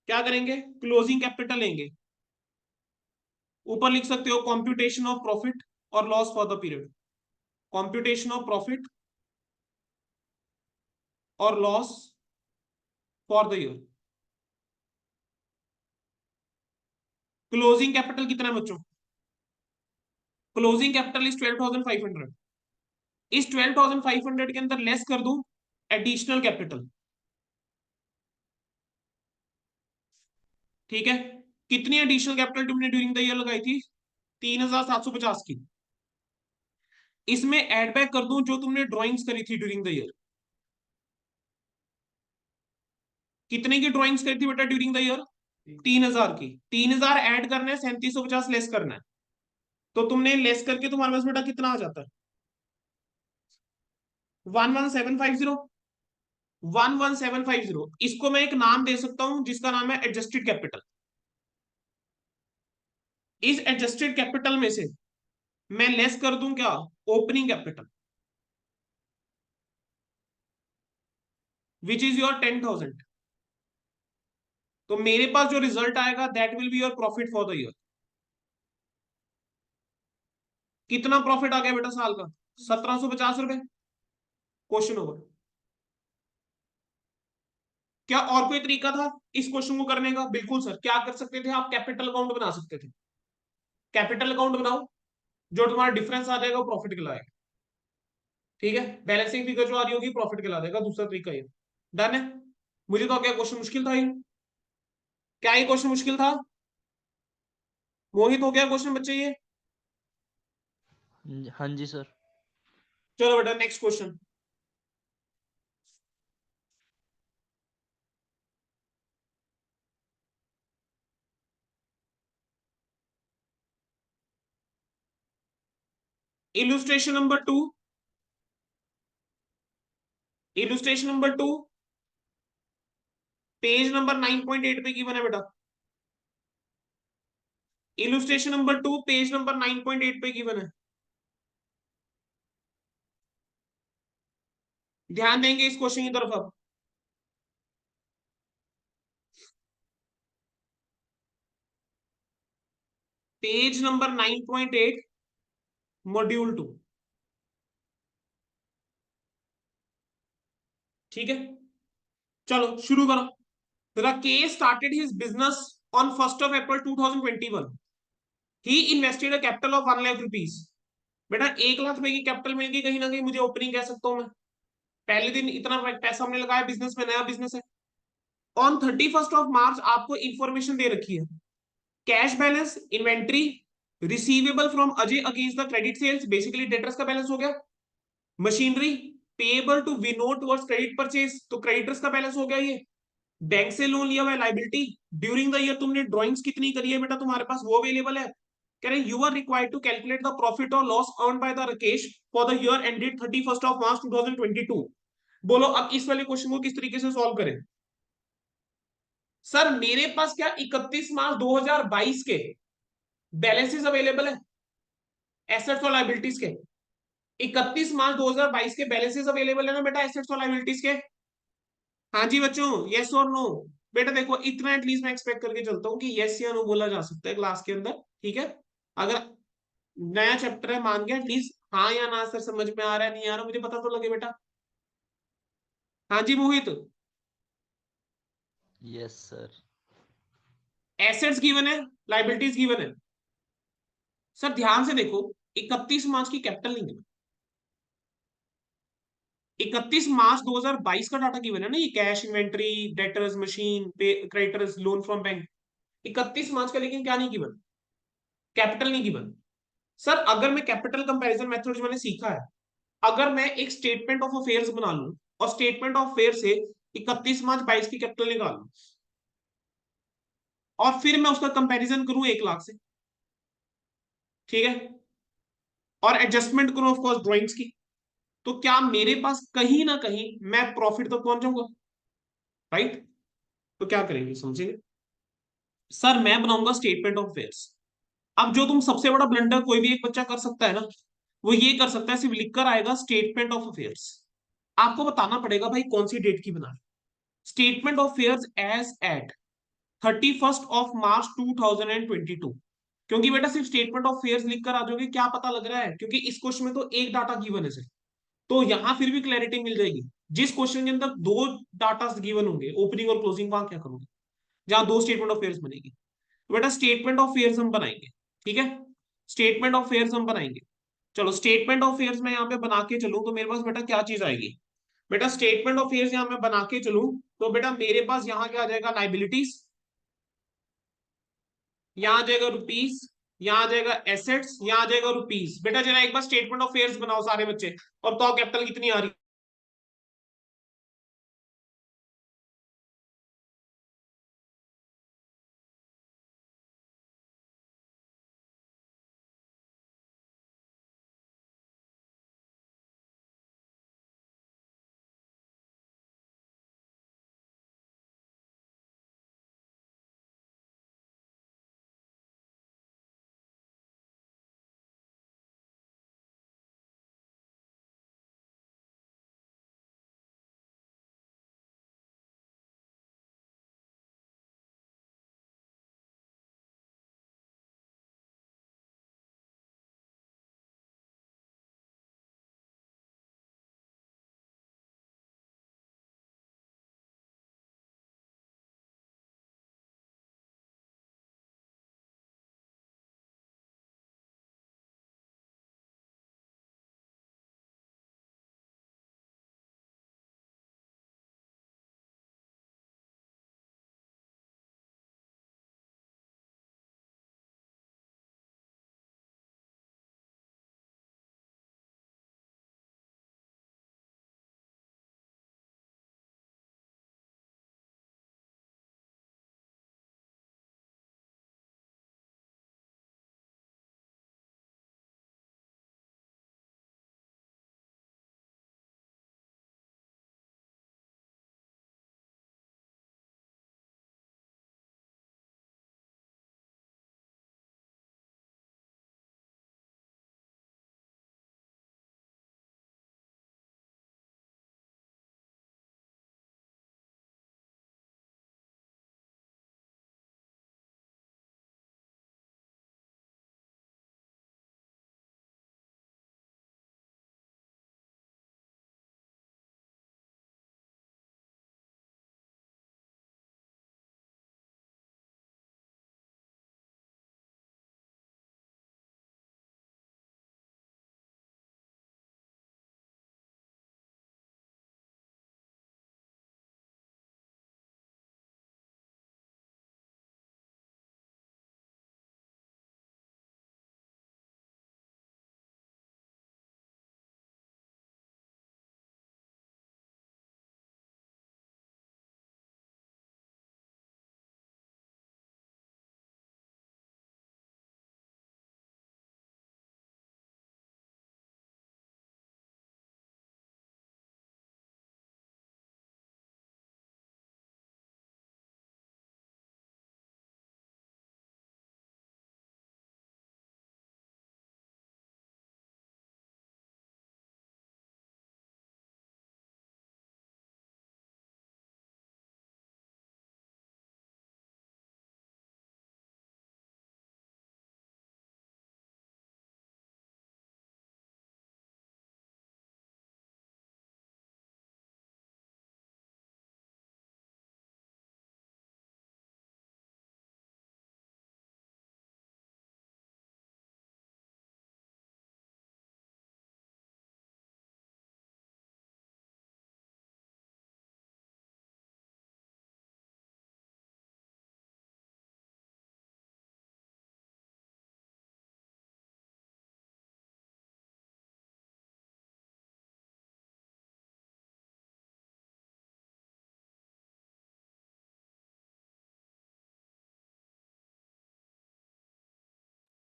A: क्या करेंगे, क्लोजिंग कैपिटल लेंगे। ऊपर लिख सकते हो कॉम्प्यूटेशन ऑफ प्रॉफिट और loss for the period. Computation of profit और loss for the year. Closing capital कितना है बच्चों, क्लोजिंग कैपिटल इज 12,500। इस 12,500 के अंदर लेस कर दूं एडिशनल कैपिटल। ठीक है, कितनी एडिशनल कैपिटल तुमने ड्यूरिंग द ईयर लगाई थी, 3,750 की। इसमें एड बैक कर दूं जो तुमने ड्राइंग्स करी थी ड्यूरिंग द ईयर। कितने की ड्राइंग्स करी थी बेटा ड्यूरिंग द ईयर, 3,000 की। 3,000 ऐड करना है, 3,750 लेस करना है। तो तुमने लेस करके तुम्हारे पास बेटा कितना आ जाता है, 11,750। 11,750, इसको मैं एक नाम दे सकता हूं जिसका नाम है एडजस्टेड कैपिटल। इस एडजस्टेड कैपिटल में से मैं लेस कर दूं क्या, opening capital, which is your 10,000। तो मेरे पास जो रिजल्ट आएगा that will be your profit for the year. कितना प्रॉफिट आ गया बेटा साल का, 1,750 रुपए। Question over. क्या और कोई तरीका था इस क्वेश्चन को करने का, बिल्कुल सर, क्या कर सकते थे आप, कैपिटल अकाउंट बना सकते थे। कैपिटल अकाउंट बनाओ, जो तुम्हारा डिफरेंस आ जाएगा वो प्रॉफिट कहलाएगा। ठीक है, बैलेंसिंग फिगर जो आ रही होगी प्रॉफिट कहला देगा, दूसरा तरीका ये। डन है। मुझे तो क्या क्वेश्चन मुश्किल था ये, क्या ये क्वेश्चन मुश्किल था, मोहित हो गया क्वेश्चन बच्चे ये।
B: हाँ जी सर।
A: चलो बेटा next question. Illustration number 2, illustration number 2 page number 9.8 पे गिवन है बेटा। इलुस्ट्रेशन नंबर 2 पेज नंबर 9.8 पे गिवन है। ध्यान देंगे इस क्वेश्चन की तरफ अब। Page number 9.8 module 2। ठीक है, चलो शुरू करो। Rakesh started his business on 1st of April 2021। He invested a capital of 1 lakh rupees. बेटा 1 लाख रुपए की कैपिटल मिल गई, कहीं ना कहीं मुझे ओपनिंग कह सकता हूं मैं। पहले दिन इतना पैसा हमने लगाया बिजनेस में, नया बिजनेस है। ऑन 31 of March आपको इंफॉर्मेशन दे रखी है, cash balance, inventory, receivable from Ajay against the credit sales, basically debtors का बैलेंस हो गया। Machinery payable to Vinod towards credit purchase, तो क्रेडिटर्स का बैलेंस हो गया ये। बैंक से लोन लिया हुआ है, लाइबिलिटी। ड्यूरिंग द ईयर तुमने ड्राइंग्स कितनी करी है बेटा, तुम्हारे पास वो अवेलेबल है। कह रहे you are required to calculate the profit और loss earn by the Rakesh for the year ended 31 of March 2022। बोलो अब इस वाले क्वेश्चन को किस तरीके से सॉल्व करें। सर मेरे पास क्या 31 मार्च 2022 के बैलेंसेस अवेलेबल है, एसेट्स और लाइबिलिटीज के। 31 मार्च 2022 के बैलेंसेस अवेलेबल है ना बेटा, एसेट्स और लाइबिलिटीज के। हाँ जी बच्चों, यस और नो। बेटा देखो इतना एटलीस्ट मैं एक्सपेक्ट करके चलता हूँ कि यस या नो बोला जा सकता है क्लास के अंदर। ठीक है, अगर नया चैप्टर है मान गया, एटलीस्ट हाँ या ना सर समझ में आ रहा है नहीं आ रहा मुझे पता तो लगे बेटा। हाँ जी Mohit.
B: Yes sir.
A: Assets given है, लाइबिलिटीज गिवन है। सर ध्यान से देखो, 31 मार्च की कैपिटल नहीं गिवन। 31 मार्च 2022 का डाटा गिवन है ना, ये कैश, इन्वेंट्री, डेटर्स, मशीन, पे, क्रेडिटर्स, लोन फ्रॉम बैंक। 31 मार्च का लेकिन क्या नहीं गिवन, कैपिटल नहीं गिवन। सर अगर मैं कैपिटल कंपैरिजन मेथड जो मैंने सीखा है, अगर मैं एक स्टेटमेंट ऑफ अफेयर्स बना लूं और स्टेटमेंट ऑफ अफेयर से 31 मार्च 22 की कैपिटल निकालूं और फिर मैं उसका कंपैरिजन करूं 1 लाख से, ठीक है, और एडजस्टमेंट करूं ऑफ कोर्स ड्राइंग्स की, तो क्या मेरे पास कहीं ना कहीं मैं प्रॉफिट तक पहुंच जाऊंगा, राइट। तो क्या करेंगे समझेंगे। सर मैं बनाऊंगा स्टेटमेंट ऑफ अफेयर्स। अब जो तुम सबसे बड़ा ब्लंडर कोई भी एक बच्चा कर सकता है ना, वो ये कर सकता है, सिर्फ लिखकर आएगा स्टेटमेंट ऑफ अफेयर्स। आपको बताना पड़ेगा भाई कौन सी डेट की बना, statement of affairs as at 31 of March 2022। क्योंकि बेटा सिर्फ स्टेटमेंट ऑफ अफेयर्स लिखकर आ जाओगे क्या पता लग रहा है, क्योंकि इस क्वेश्चन में तो एक डाटा गिवन है सिर्फ, तो यहां फिर भी क्लैरिटी मिल जाएगी। जिस क्वेश्चन के अंदर दो डाटा गिवन होंगे, ओपनिंग और क्लोजिंग, वहां क्या करोगे, जहां दो स्टेटमेंट ऑफ अफेयर्स बनेगी। तो बेटा स्टेटमेंट ऑफ अफेयर्स हम बनाएंगे, ठीक है, स्टेटमेंट ऑफ अफेयर्स हम बनाएंगे। चलो स्टेटमेंट ऑफ अफेयर्स मैं यहाँ पे बना के चलूं तो मेरे पास बेटा क्या चीज आएगी, बेटा स्टेटमेंट ऑफ अफेयर्स यहाँ मैं बना के चलूं तो बेटा मेरे पास यहाँ क्या आ जाएगा, लाइबिलिटीज, यहाँ आ जाएगा रुपीज, यहाँ आ जाएगा एसेट्स, यहाँ आ जाएगा रुपीज। बेटा जरा एक बार स्टेटमेंट ऑफ अफेयर्स बनाओ सारे बच्चे, और तो कैपिटल कितनी आ रही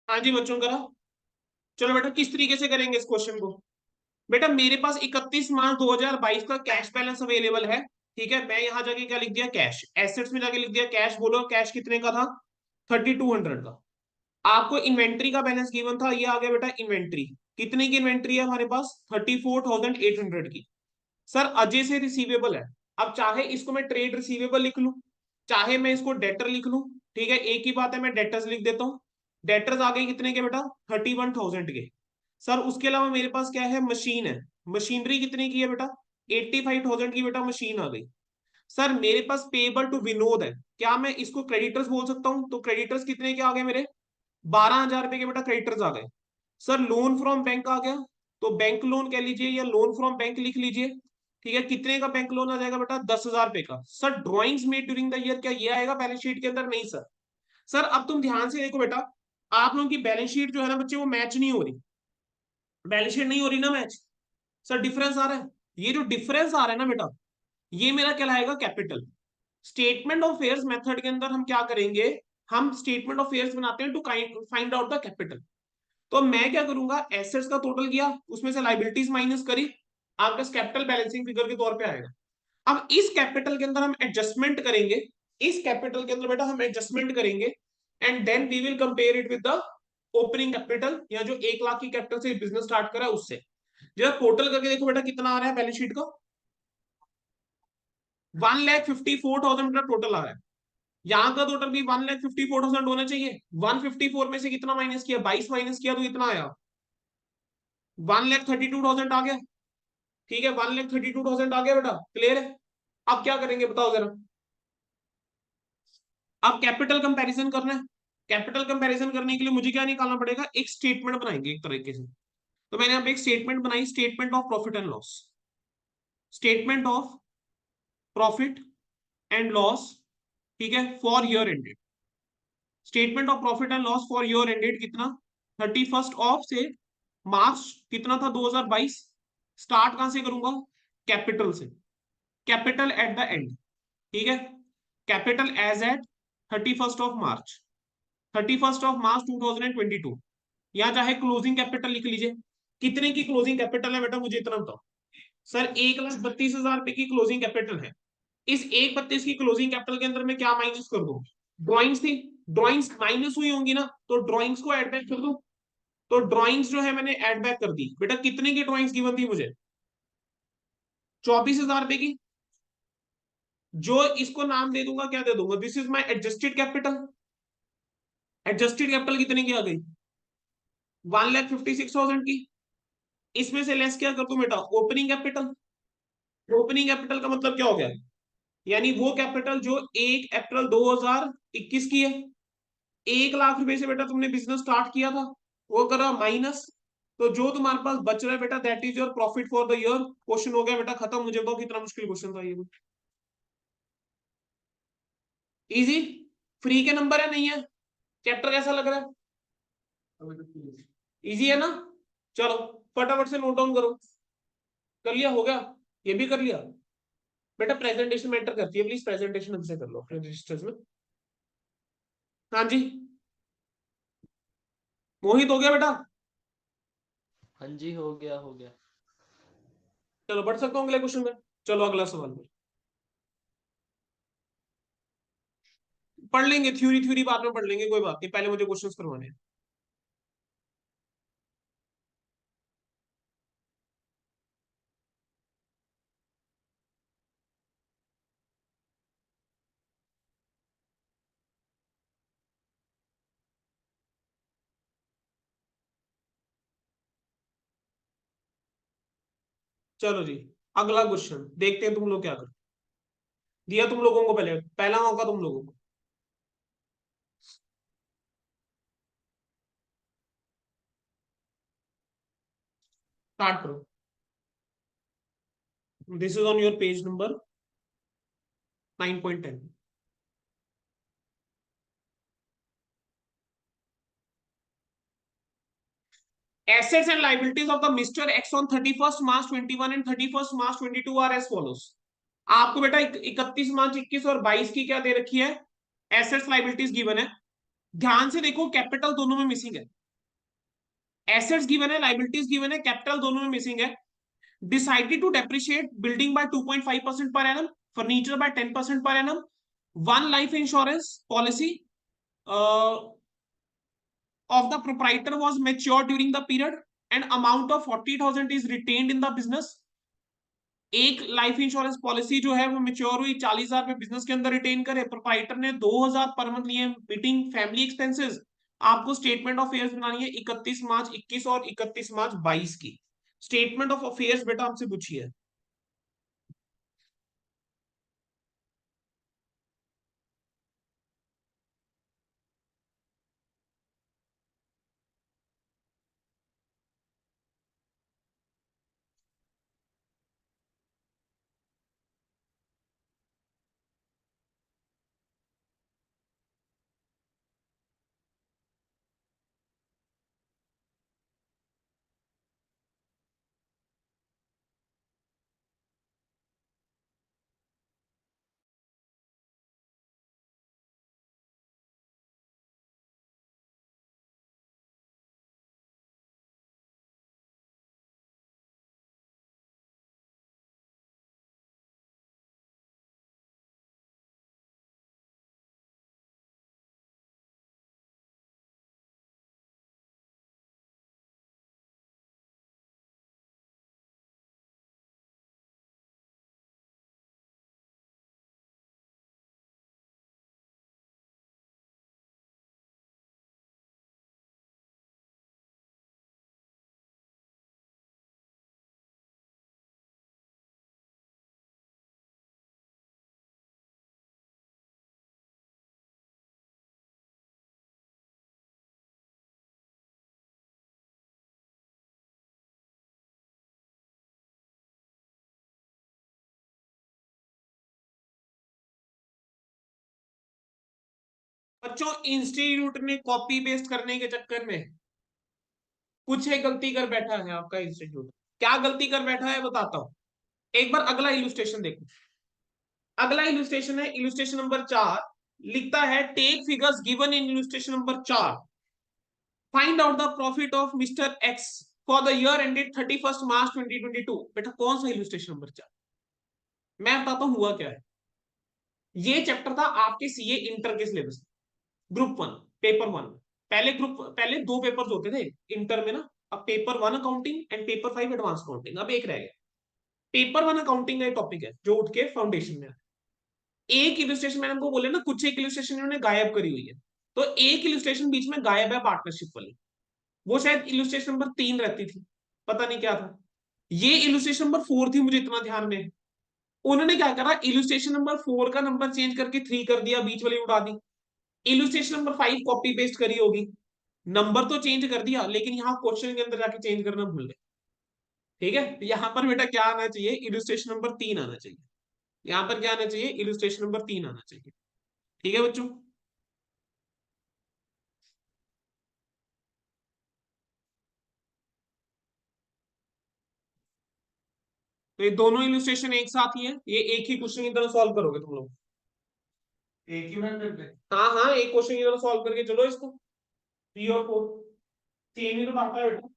A: हाँ जी बच्चों करा। चलो बेटा किस तरीके से करेंगे इस क्वेश्चन को। बेटा मेरे पास 31 मार्च 2022 का कैश बैलेंस अवेलेबल है। ठीक है, मैं यहां जाके क्या लिख दिया, कैश। एसेट्स में जाके लिख दिया कैश। बोलो कैश कितने का था, 3200 का। आपको इन्वेंट्री का बैलेंस गिवन था, ये आ गया बेटा इन्वेंट्री। कितने की इन्वेंट्री है हमारे पास, 34,800 की। सर अजय से रिसीवेबल है। अब चाहे इसको मैं ट्रेड रिसीवेबल लिख लूं, चाहे मैं इसको डेटर लिख लूं। ठीक है, एक ही बात है, मैं डेटर्स लिख देता हूं। डेटर्स आ गए कितने के बेटा, 31,000 के। सर उसके अलावा मेरे पास क्या है, मशीन है। मशीनरी कितने की है बेटा, 85,000 की बेटा मशीन आ गई। सर मेरे पास पेबल टू विनोद है, क्या मैं इसको क्रेडिटर्स बोल सकता हूं, तो क्रेडिटर्स कितने के आ गए मेरे, 12,000 रुपए के बेटा क्रेडिटर्स आ गए। सर लोन फ्रॉम बैंक आ गया, तो बैंक लोन कह लीजिए या लोन फ्रॉम बैंक लिख लीजिए। ठीक है, कितने का बैंक लोन आ जाएगा बेटा, 10,000 रुपए का। Sir drawings made during the year, क्या ये आएगा बैलेंस शीट के अंदर, नहीं सर। सर अब तुम ध्यान से देखो बेटा, आप लोगों की बैलेंस शीट जो है ना बच्चे, वो मैच नहीं हो रही। बैलेंस शीट नहीं हो रही ना मैच। सर डिफरेंस आ रहा है, ये जो डिफरेंस आ रहा है ना बेटा, ये मेरा कहलाएगा capital. Statement of affairs method के अंदर हम क्या करेंगे, हम स्टेटमेंट ऑफ फेयर्स बनाते हैं to find out the capital. तो मैं क्या करूंगा, एसेट्स का टोटल किया, उसमें से लाइबिलिटीज माइनस करी, आपका कैपिटल बैलेंसिंग फिगर के तौर पे आएगा। अब इस कैपिटल के अंदर हम एडजस्टमेंट करेंगे, इस कैपिटल के अंदर बेटा हम एडजस्टमेंट करेंगे, and then we will compare it with the opening capital, या जो 1 लाख की कैपिटल से बिजनेस स्टार्ट करा उससे। जब टोटल करके देखो बेटा कितना आ रहा है बैलेंस शीट का, 1,54,000 का टोटल आ रहा है। यहाँ का टोटल भी 1,54,000 होना चाहिए। 154 में से कितना माइनस किया, 22 माइनस किया, तो इतना आया, 1,32,000 आ गया। ठीक है, 1,32,000 आ गया बेटा, क्लियर है। अब क्या करेंगे बताओ जरा, अब कैपिटल कंपैरिजन करना है। कैपिटल कंपैरिजन करने के लिए मुझे क्या निकालना पड़ेगा, एक स्टेटमेंट बनाएंगे एक तरीके से। तो मैंने यहाँ पे एक स्टेटमेंट बनाई, statement of profit and loss. Statement of profit and loss, ठीक है, for year ended. Statement of profit and loss for year ended कितना, 31 ऑफ से मार्च कितना था 2022। स्टार्ट कहां से करूंगा, कैपिटल से। कैपिटल एट द एंड, ठीक है, capital as at 31 of March, 31 of March 2022। या चाहे क्लोजिंग कैपिटल लिख लीजिए। कितने की क्लोजिंग कैपिटल है बेटा, मुझे इतना बताओ। सर 1,32,000 रुपए की क्लोजिंग कैपिटल है। इस 1,32 की क्लोजिंग कैपिटल के अंदर मैं क्या माइनस कर दूं, ड्रॉइंग्स थी, ड्रॉइंग्स माइनस हुई होंगी ना, तो ड्रॉइंग्स को ऐड बैक कर दूं। तो ड्रॉइंग्स जो है मैंने ऐड बैक कर दी। बेटा कितने की ड्रॉइंग्स गिवन थी मुझे, 24,000 रुपए की। जो इसको नाम दे दूंगा, क्या दे दूंगा, this is my adjusted capital. Adjusted capital कितने की आ गई, 1,56,000 की। इसमें से लेस क्या कर दूं बेटा, ओपनिंग कैपिटल। ओपनिंग कैपिटल का मतलब क्या हो गया, यानी वो कैपिटल जो 1 अप्रैल 2021 की है। 1 लाख रुपए से बेटा तुमने बिजनेस स्टार्ट किया था, वो करा माइनस। तो जो तुम्हारे पास बच रहा है बेटा, that is your profit for the year. Question हो गया बेटा खत्म। मुझे बताओ कितना मुश्किल क्वेश्चन था ये, इजी। फ्री के नंबर है, नहीं है। चैप्टर कैसा लग रहा है, इजी है ना। चलो फटाफट से नोट डाउन करो। कर लिया, हो गया, ये भी कर लिया। बेटा प्रेजेंटेशन मैटर करती है, प्लीज प्रेजेंटेशन हमसे कर लो अपने रजिस्टर्स में। हाँ जी, मोहित हो गया बेटा।
B: हाँ जी, हो गया हो गया।
A: चलो बढ़ सकता हूँ अगले क्वेश्चन में। चलो अगला सवाल में पढ़ लेंगे, थ्योरी थ्योरी बाद में पढ़ लेंगे, कोई बात नहीं, पहले मुझे क्वेश्चंस करवाने हैं। चलो जी, अगला क्वेश्चन देखते हैं तुम लोग क्या कर दिया। तुम लोगों को पहले पहला मौका तुम लोगों को, स्टार्ट करो। This is on your page number 9.10। Assets and liabilities of the Mr. X on 31st March 21 and 31st March 22 are as follows। आपको बेटा 31 मार्च 21 और 22 की क्या दे रखी है, एसेट्स लाइबिलिटीज गिवन है। ध्यान से देखो कैपिटल दोनों में मिसिंग है। एसेट्स गिवन है, लाइबिलिटीज गिवन है, कैपिटल दोनों में मिसिंग है। Decided to depreciate building by 2.5% per annum, furniture by 10% per annum, one life insurance policy of the proprietor was matured during the period and amount of 40,000 is retained in the business. एक life insurance policy जो है वो mature हुई, 40,000 में business के अंदर retain करे, proprietor ने 2,000 पर मंथ लिए मीटिंग फैमिली एक्सपेंसेस। आपको स्टेटमेंट ऑफ अफेयर्स बनानी है 31 मार्च 21 और 31 मार्च 22 की। स्टेटमेंट ऑफ अफेयर्स बेटा आपसे पूछी है। बच्चों इंस्टीट्यूट ने कॉपी पेस्ट करने के चक्कर में कुछ एक गलती कर बैठा है आपका इंस्टीट्यूट। क्या गलती कर बैठा है बताता हूं। एक बार अगला इलुस्ट्रेशन देखो। अगला इलुस्ट्रेशन है इलुस्ट्रेशन नंबर 4। लिखता है take figures given in illustration number 4, find out the profit of mister X for the year ended 31 March 2022। बेटा कौन सा इलुस्ट्रेशन नंबर 4? मैं बताता हूं हुआ क्या है। ये चैप्टर था आपके सीए इंटर के सिलेबस, ग्रुप 1 पेपर 1। पहले दो पेपर्स होते थे इंटर में ना। अब paper 1 accounting and paper 5 advance accounting, अब एक रह गया। पेपर 1 अकाउंटिंग का टॉपिक है जो उठ के फाउंडेशन में है। एक इलस्ट्रेशन मैंने आपको बोले ना, कुछ एक इलस्ट्रेशन इन्होंने गायब करी हुई है। तो एक इलस्ट्रेशन बीच में गायब है पार्टनरशिप वाली, वो शायद इलस्ट्रेशन नंबर 3 रहती थी, पता नहीं क्या था। ये इलस्ट्रेशन नंबर 4 थी, मुझे इतना ध्यान में है। उन्होंने क्या करा, इलस्ट्रेशन नंबर 4 का नंबर चेंज करके 3 कर दिया, बीच वाली उड़ा दी। इलस्ट्रेशन नंबर 5 कॉपी पेस्ट करी होगी, नंबर तो चेंज कर दिया, लेकिन यहाँ क्वेश्चन के अंदर जाके चेंज करना भूल गए। ठीक है, तो यहाँ पर बेटा क्या आना चाहिए, इलस्ट्रेशन नंबर 3 आना चाहिए। यहाँ पर क्या आना चाहिए, इलस्ट्रेशन नंबर 3 आना चाहिए। ठीक है बच्चों। तो ये दोनों इलस्ट्रेशन एक साथ ही है, ये एक ही क्वेश्चन की तरह सॉल्व करोगे तुम लोग।
D: एक ही में कर दे।
A: हाँ हाँ, एक क्वेश्चन की तरह सॉल्व करके चलो इसको। 3 और 4 सेम ही तो आता है बेटा।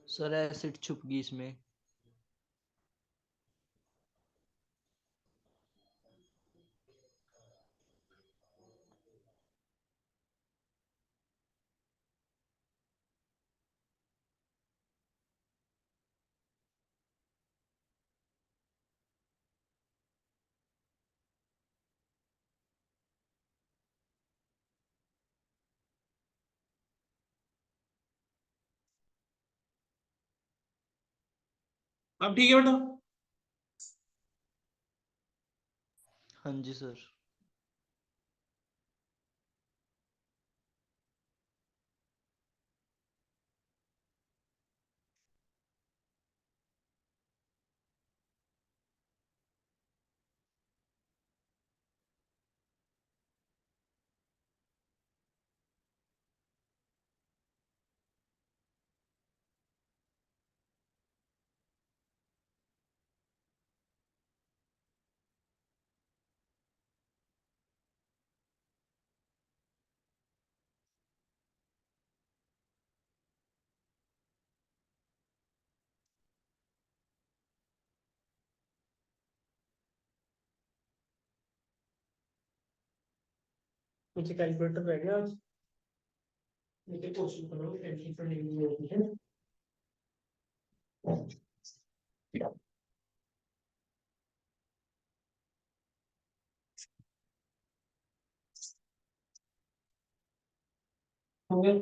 B: सर एसिड छुप गई इसमें।
A: अब ठीक है बेटा।
B: हाँ जी सर।
A: मुझे कैलकुलेटर रह गया आज, मुझे क्वेश्चन करो कैलकुलेटर नहीं है। हो गया,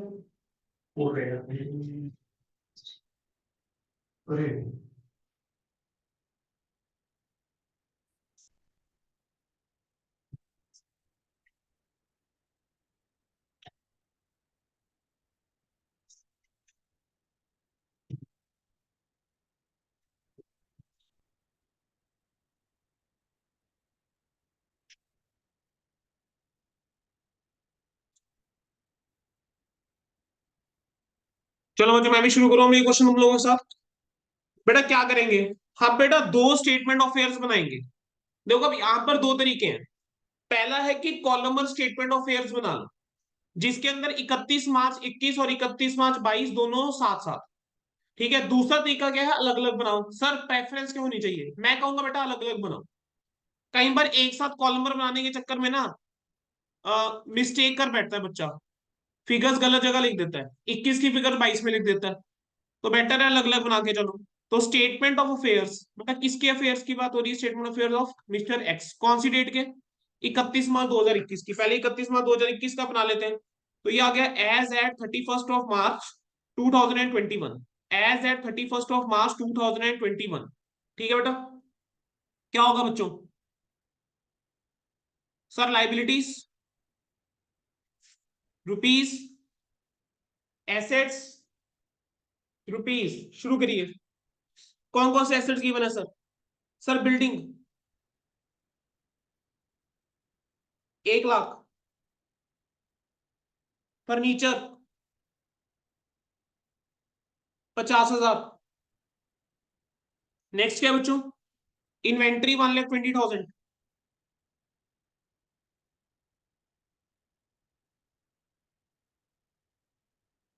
A: हो गया।
D: अरे
A: चलो बच्चों मैं भी शुरू करूँ ये क्वेश्चन तुम लोगों के साथ। बेटा क्या करेंगे, हम बेटा दो स्टेटमेंट ऑफ फेयर्स बनाएंगे। देखो अब यहाँ पर दो तरीके हैं। पहला है कि कॉलमर स्टेटमेंट ऑफ फेयर्स बना लो, जिसके अंदर 31 मार्च 21 और 31 मार्च 22 दोनों साथ साथ। ठीक है, दूसरा तरीका क्या है, अलग अलग बनाओ। सर प्रेफरेंस क्यों होनी चाहिए, मैं कहूंगा बेटा अलग अलग बनाओ। कई बार एक साथ कॉलमर बनाने के चक्कर में ना मिस्टेक कर बैठता है बच्चा, फिगर्स गलत जगह लिख देता है, 21 की फिगर 22 में लिख देता है। तो बेटर है अलग अलग बना के चलो। तो स्टेटमेंट ऑफ अफेयर्स, मतलब किसके अफेयर्स की बात हो रही है, statement of affairs of mister x. कौन सी डेट के, 31 मार्च 2021 की। पहले 31 मार्च 2021 का बना लेते हैं। तो ये आ गया as at 31 March 2021, as at 31 मार्च 2021। ठीक है बेटा, क्या होगा बच्चों। Sir liabilities rupees, assets rupees. शुरू करिए, कौन कौन से एसेट्स गिवन है sir. Sir building 1 lakh, furniture 50,000। Next क्या बच्चों, inventory 1,20,000,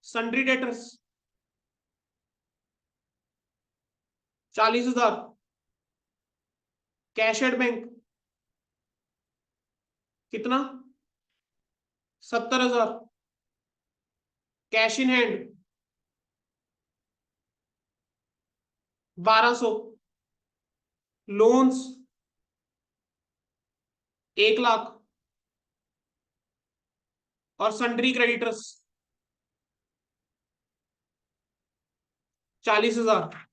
A: sundry debtors 40,000, cash at bank कितना 70,000, cash in hand 1,200, loans 1 lakh, और सन्ड्री क्रेडिटर्स 40,000।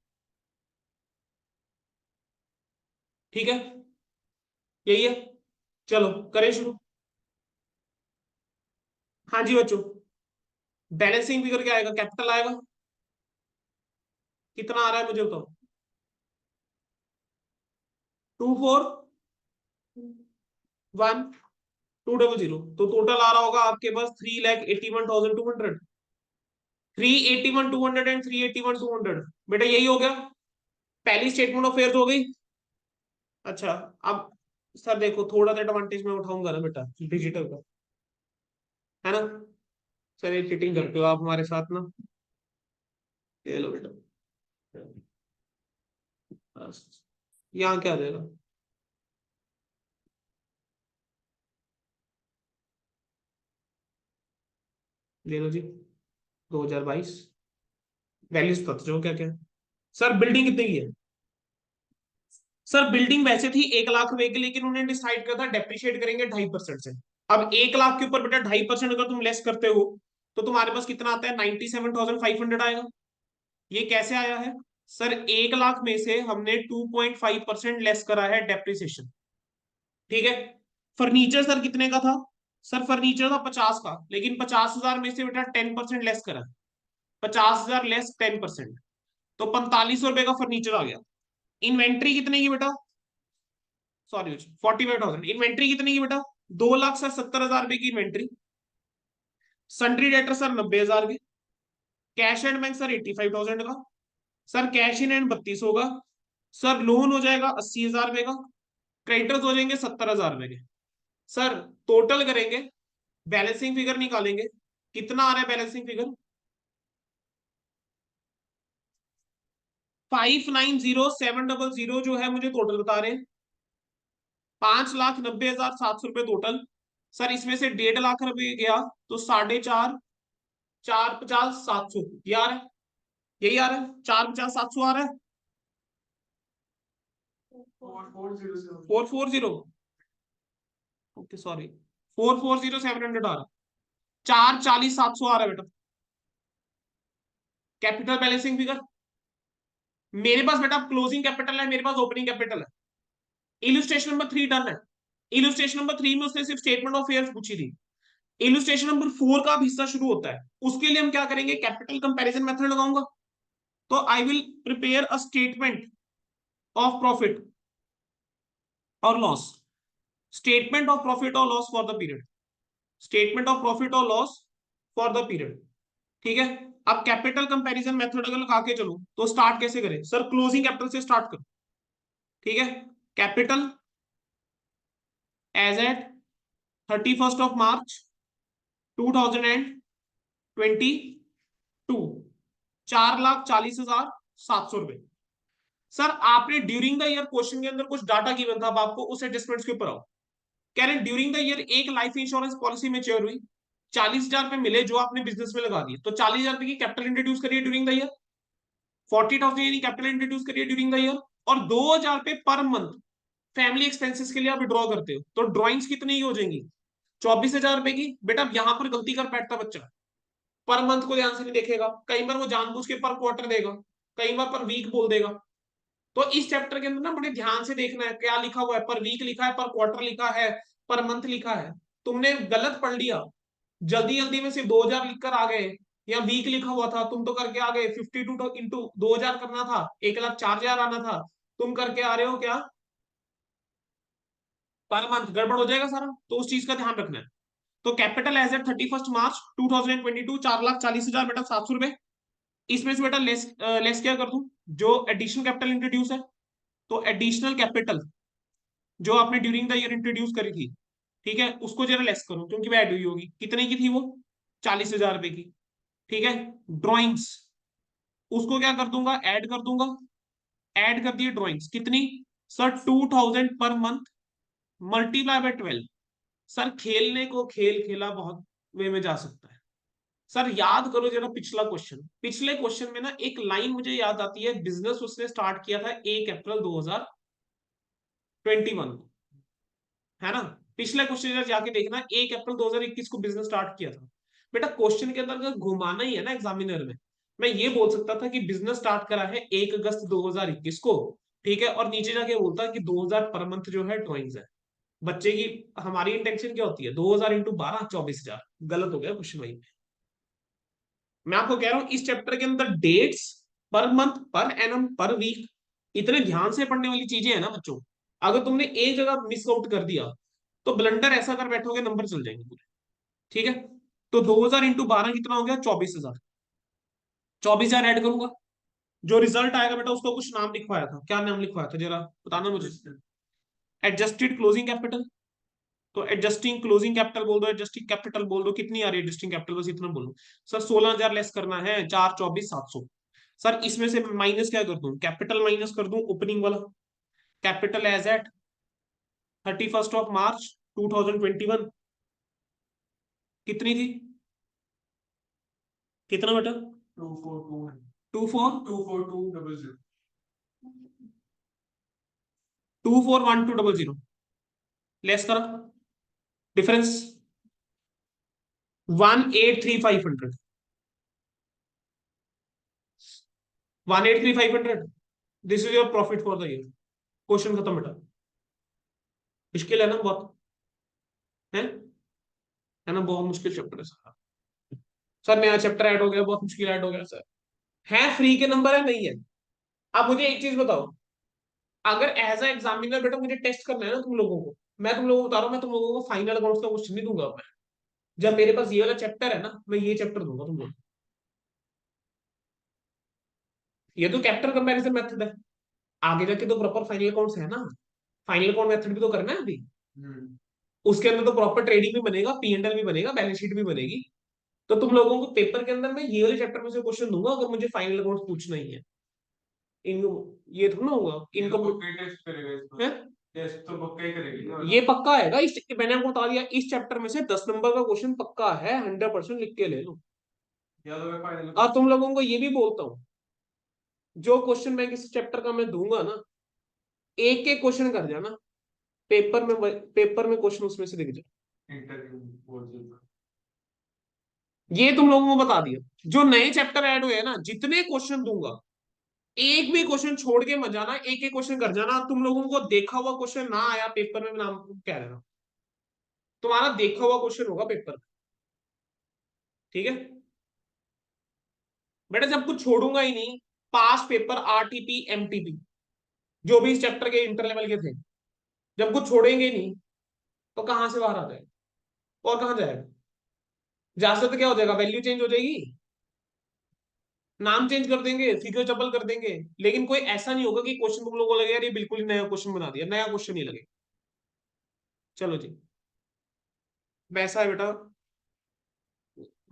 A: ठीक है, यही है। चलो करें शुरू। हाँ जी बच्चों, बैलेंसिंग फिगर क्या आएगा, कैपिटल आएगा। कितना आ रहा है मुझे बताओ, 24,1,200। तो टोटल आ रहा होगा आपके पास 3,81,200, 381,200 एंड 381,200। बेटा यही हो गया, पहली स्टेटमेंट ऑफ फेयर्स हो गई। अच्छा, अब सर देखो थोड़ा सा एडवांटेज मैं उठाऊंगा ना बेटा डिजिटल का, है ना। सर ये चीटिंग करते हो आप हमारे साथ ना, ये लो बेटा। बस, यहाँ क्या देगा, ले लो जी 2022। वैल्यूज बता दो क्या क्या। सर बिल्डिंग कितने की है, सर बिल्डिंग वैसे थी 1 लाख रुपए की, लेकिन उन्होंने डिसाइड किया था डेप्रिशिएट करेंगे 2.5% से। अब 1 लाख के ऊपर बेटा 2.5% अगर तुम लेस करते हो तो तुम्हारे पास कितना आता है, 97,500 आएगा। ये कैसे आया है, सर 1 लाख में से हमने 2.5% लेस करा है डेप्रिसिएशन। ठीक है, फर्नीचर सर कितने का था, सर फर्नीचर था 50 का, लेकिन 50,000 में से बेटा 10% लेस करा, 50,000 लेस 10%, तो 4500 रुपए का फर्नीचर आ गया। इन्वेंट्री कितने की बेटा, सॉरी 45,000। इन्वेंट्री कितने की बेटा, 2,70,000 रुपए की इन्वेंट्री। सन्ड्री डेटर सर 90,000 के, कैश एंड बैंक सर 85,000 का, सर कैश इन एंड 32 होगा, सर लोन हो जाएगा 80,000 रुपए का, क्रेडिटर्स हो जाएंगे 70,000 रुपए के। सर टोटल करेंगे, बैलेंसिंग फिगर निकालेंगे, कितना आ रहा है बैलेंसिंग फिगर, 590700 जो है मुझे टोटल बता रहे हैं, 5,90,700 रुपए टोटल। सर इसमें से 1.5 लाख रुपए गया तो 4.5, 450, 700 ये आ रहा है, यही आ रहा है, 450, 700 आ रहा है।
D: 440
A: 440, ओके सॉरी, 440, 700 आ रहा है, 440, 700 आ रहा है बेटा कैपिटल बैलेंसिंग फिगर। मेरे पास बेटा क्लोजिंग कैपिटल है, मेरे पास ओपनिंग कैपिटल है। इलुस्ट्रेशन नंबर 3 डन है। इलुस्ट्रेशन नंबर 3 में उसने सिर्फ स्टेटमेंट ऑफ अफेयर्स पूछी थी। इलुस्ट्रेशन नंबर 4 का अब हिस्सा शुरू होता है, उसके लिए हम क्या करेंगे, कैपिटल कंपैरिजन मेथड लगाऊंगा। तो I will prepare a statement of profit और लॉस, स्टेटमेंट ऑफ प्रॉफिट और loss for the period, statement of profit और लॉस फॉर द पीरियड। ठीक है, अब कैपिटल कंपैरिजन मेथड अगर लगा के चलो तो स्टार्ट कैसे करें, सर क्लोजिंग कैपिटल से स्टार्ट करो। ठीक है, कैपिटल एज एट 31 मार्च 2022, 4,40,700 रुपए। सर आपने ड्यूरिंग द ईयर क्वेश्चन के अंदर कुछ डाटा गिवन था, अब आपको उस एडजस्टमेंट्स के ऊपर आओ। कह रहे ड्यूरिंग द ईयर एक लाइफ इंश्योरेंस पॉलिसी मैच्योर हुई, 40,000 रुपए मिले जो आपने बिजनेस में लगा दिए, तो 40,000 रुपए की कैपिटल इंट्रोड्यूस करिए ड्यूरिंग द ईयर, 40,000 यानी कैपिटल इंट्रोड्यूस करिए ड्यूरिंग द ईयर, और 2,000 रुपए पर मंथ फैमिली एक्सपेंसेस के लिए आप विड्रॉ करते हो, तो ड्रॉइंग्स कितनी ही हो जाएंगी, 24,000 रुपए की। बेटा यहाँ पर गलती कर बैठता बच्चा, पर मंथ को ध्यान से नहीं देखेगा, कई बार वो जानबूझ के पर क्वार्टर देगा, कई बार पर वीक बोल देगा। तो इस चैप्टर के अंदर ना बड़े ध्यान से देखना है क्या लिखा हुआ है, पर वीक लिखा है, पर क्वार्टर लिखा है, पर मंथ लिखा है। तुमने गलत पढ़ लिया, जल्दी जल्दी में सिर्फ 2,000 लिखकर आ गए, या वीक लिखा हुआ था तुम तो करके आ गए 52 इंटू 2,000 करना था, 1,04,000 आना था, तुम करके आ रहे हो क्या पर मंथ, गड़बड़ हो जाएगा सारा, तो उस चीज का ध्यान रखना है। तो कैपिटल एज एट 31 मार्च 2022, 4,40,000 बेटा 700 रुपए। इसमें से बेटा लेस लेस क्या कर दूं, जो एडिशनल कैपिटल इंट्रोड्यूस है, तो एडिशनल कैपिटल जो आपने ड्यूरिंग द ईयर इंट्रोड्यूस करी थी, ठीक है, उसको जरा लेस करो क्योंकि वो ऐड हुई होगी, कितने की थी वो, 40,000 रुपए की। ठीक है, ड्रॉइंग्स उसको क्या कर दूंगा, ऐड कर दूंगा, ऐड कर दिए ड्रॉइंग्स कितनी, sir 2,000 per month multiply by 12। Sir खेलने को खेल खेला बहुत वे में जा सकता है। सर याद करो जरा पिछला क्वेश्चन, पिछले क्वेश्चन में ना एक लाइन मुझे याद आती है, बिजनेस उसने स्टार्ट किया था 1 अप्रैल 2021 को, है ना। पिछले क्वेश्चन जाके देखना, 1 अप्रैल 2021 को बिजनेस स्टार्ट किया था। बेटा क्वेश्चन के अंदर अगर घुमाना ही है ना एग्जामिनर में, मैं ये बोल सकता था कि बिजनेस स्टार्ट करा है 1 अगस्त 2021 को, ठीक है, और नीचे जाके बोलता कि 2,000 पर मंथ जो है ड्रॉइंग्स है बच्चे की। हमारी इंटेंशन क्या होती है, 2,000 इंटू 12, 24,000। गलत हो गया क्वेश्चन वही। मैं आपको कह रहा हूं इस चैप्टर के अंदर dates, per month, per annum, पर वीक, इतने ध्यान से पढ़ने वाली चीजें हैं ना बच्चों। अगर तुमने एक जगह मिस आउट कर दिया तो ब्लंडर ऐसा कर बैठोगे नंबर चल जाएंगे पूरे। ठीक है, तो 2,000 इंटू 12 कितना हो गया, 24,000। 24,000 ऐड करूंगा, जो रिजल्ट आएगा बेटा उसको कुछ नाम लिखवाया था, क्या नाम लिखवाया था जरा बताना मुझे। एडजस्टेड क्लोजिंग कैपिटल, तो एडजस्टिंग क्लोजिंग कैपिटल बोल दो, एडजस्टिंग कैपिटल बोल दो, कितनी आ रही है एडजस्टिंग कैपिटल, बस इतना बोलो। सर 16,000 लेस करना है, 4,24,700। सर इसमें से माइनस क्या कर दूं, कैपिटल माइनस कर दूं ओपनिंग वाला, कैपिटल एज एट 31 मार्च 2021 कितनी थी, कितना बेटा,
D: 242
A: 241200, लेस करा, difference 1,83,500, 1,83,500, this is your profit for the year. Question खत्म बेटा। मुश्किल है ना बहुत, है ना, बहुत मुश्किल चैप्टर है सर। सर नया चैप्टर ऐड हो गया, बहुत मुश्किल ऐड हो गया सर। है फ्री के नंबर है, नहीं है। अब मुझे एक चीज बताओ, अगर एज अ एग्जामिनर बेटा मुझे टेस्ट करना है ना तुम लोगों को, मैं तुम लोगों को बता रहा हूँ, मैं तुम लोगों को फाइनल अकाउंट्स का क्वेश्चन नहीं दूंगा मैं। जब मेरे पास ये वाला चैप्टर है ना, मैं ये चैप्टर दूंगा तुम लोग। ये तो कैपिटल कंपैरिजन मेथड है, आगे जाके तो प्रॉपर फाइनल अकाउंट्स है ना, फाइनल अकाउंट मेथड भी तो करना है अभी। उसके अंदर तो प्रॉपर ट्रेडिंग भी बनेगा, P&L भी बनेगा, बैलेंस शीट भी बनेगी। तो तुम लोगों को पेपर के अंदर मैं ये वाले चैप्टर में से क्वेश्चन दूंगा अगर मुझे फाइनल अकाउंट्स पूछना ही है। इन ये थोड़ा ना होगा, इनकम
D: टेस्ट करेगा इसको।
A: है,
D: टेस्ट तो पक्का ही करेगी ना
A: ये पक्का है इस, मैंने आपको बता दिया इस चैप्टर में से 10 नंबर का क्वेश्चन पक्का है, 100% लिख के ले लो।
D: या तो मैं फाइनल
A: और तुम लोगों को ये भी बोलता हूँ, जो क्वेश्चन बैंक इस चैप्टर का मैं दूंगा ना, एक एक क्वेश्चन कर जाना, पेपर में क्वेश्चन उसमें से दिख जाए।
D: इंटरव्यू बोल दिया।
A: ये तुम लोगों को बता दिया। जो नए चैप्टर ऐड हुए हैं ना, जितने क्वेश्चन दूंगा, एक भी क्वेश्चन छोड़ के मत जाना, एक एक क्वेश्चन कर जाना। तुम लोगों को देखा हुआ क्वेश्चन ना आया पेपर में, नाम कह रहा हूं, तुम्हारा देखा हुआ क्वेश्चन होगा पेपर में, ठीक है बेटा। जब कुछ छोड़ूंगा ही नहीं, पास पेपर आरटीपी एमटीपी जो भी इस चैप्टर के इंटर लेवल के थे, जब कुछ छोड़ेंगे नहीं तो कहां से बाहर आ जाएगा और कहां जाएगा? जा सकते क्या हो जाएगा, वैल्यू चेंज हो जाएगी, नाम चेंज कर देंगे, फिगर डबल कर देंगे, लेकिन कोई ऐसा नहीं होगा कि क्वेश्चन तुम लोगों को लगे यार ये बिल्कुल ही नया क्वेश्चन बना दिया, नया क्वेश्चन नहीं लगे। चलो जी, वैसा है बेटा।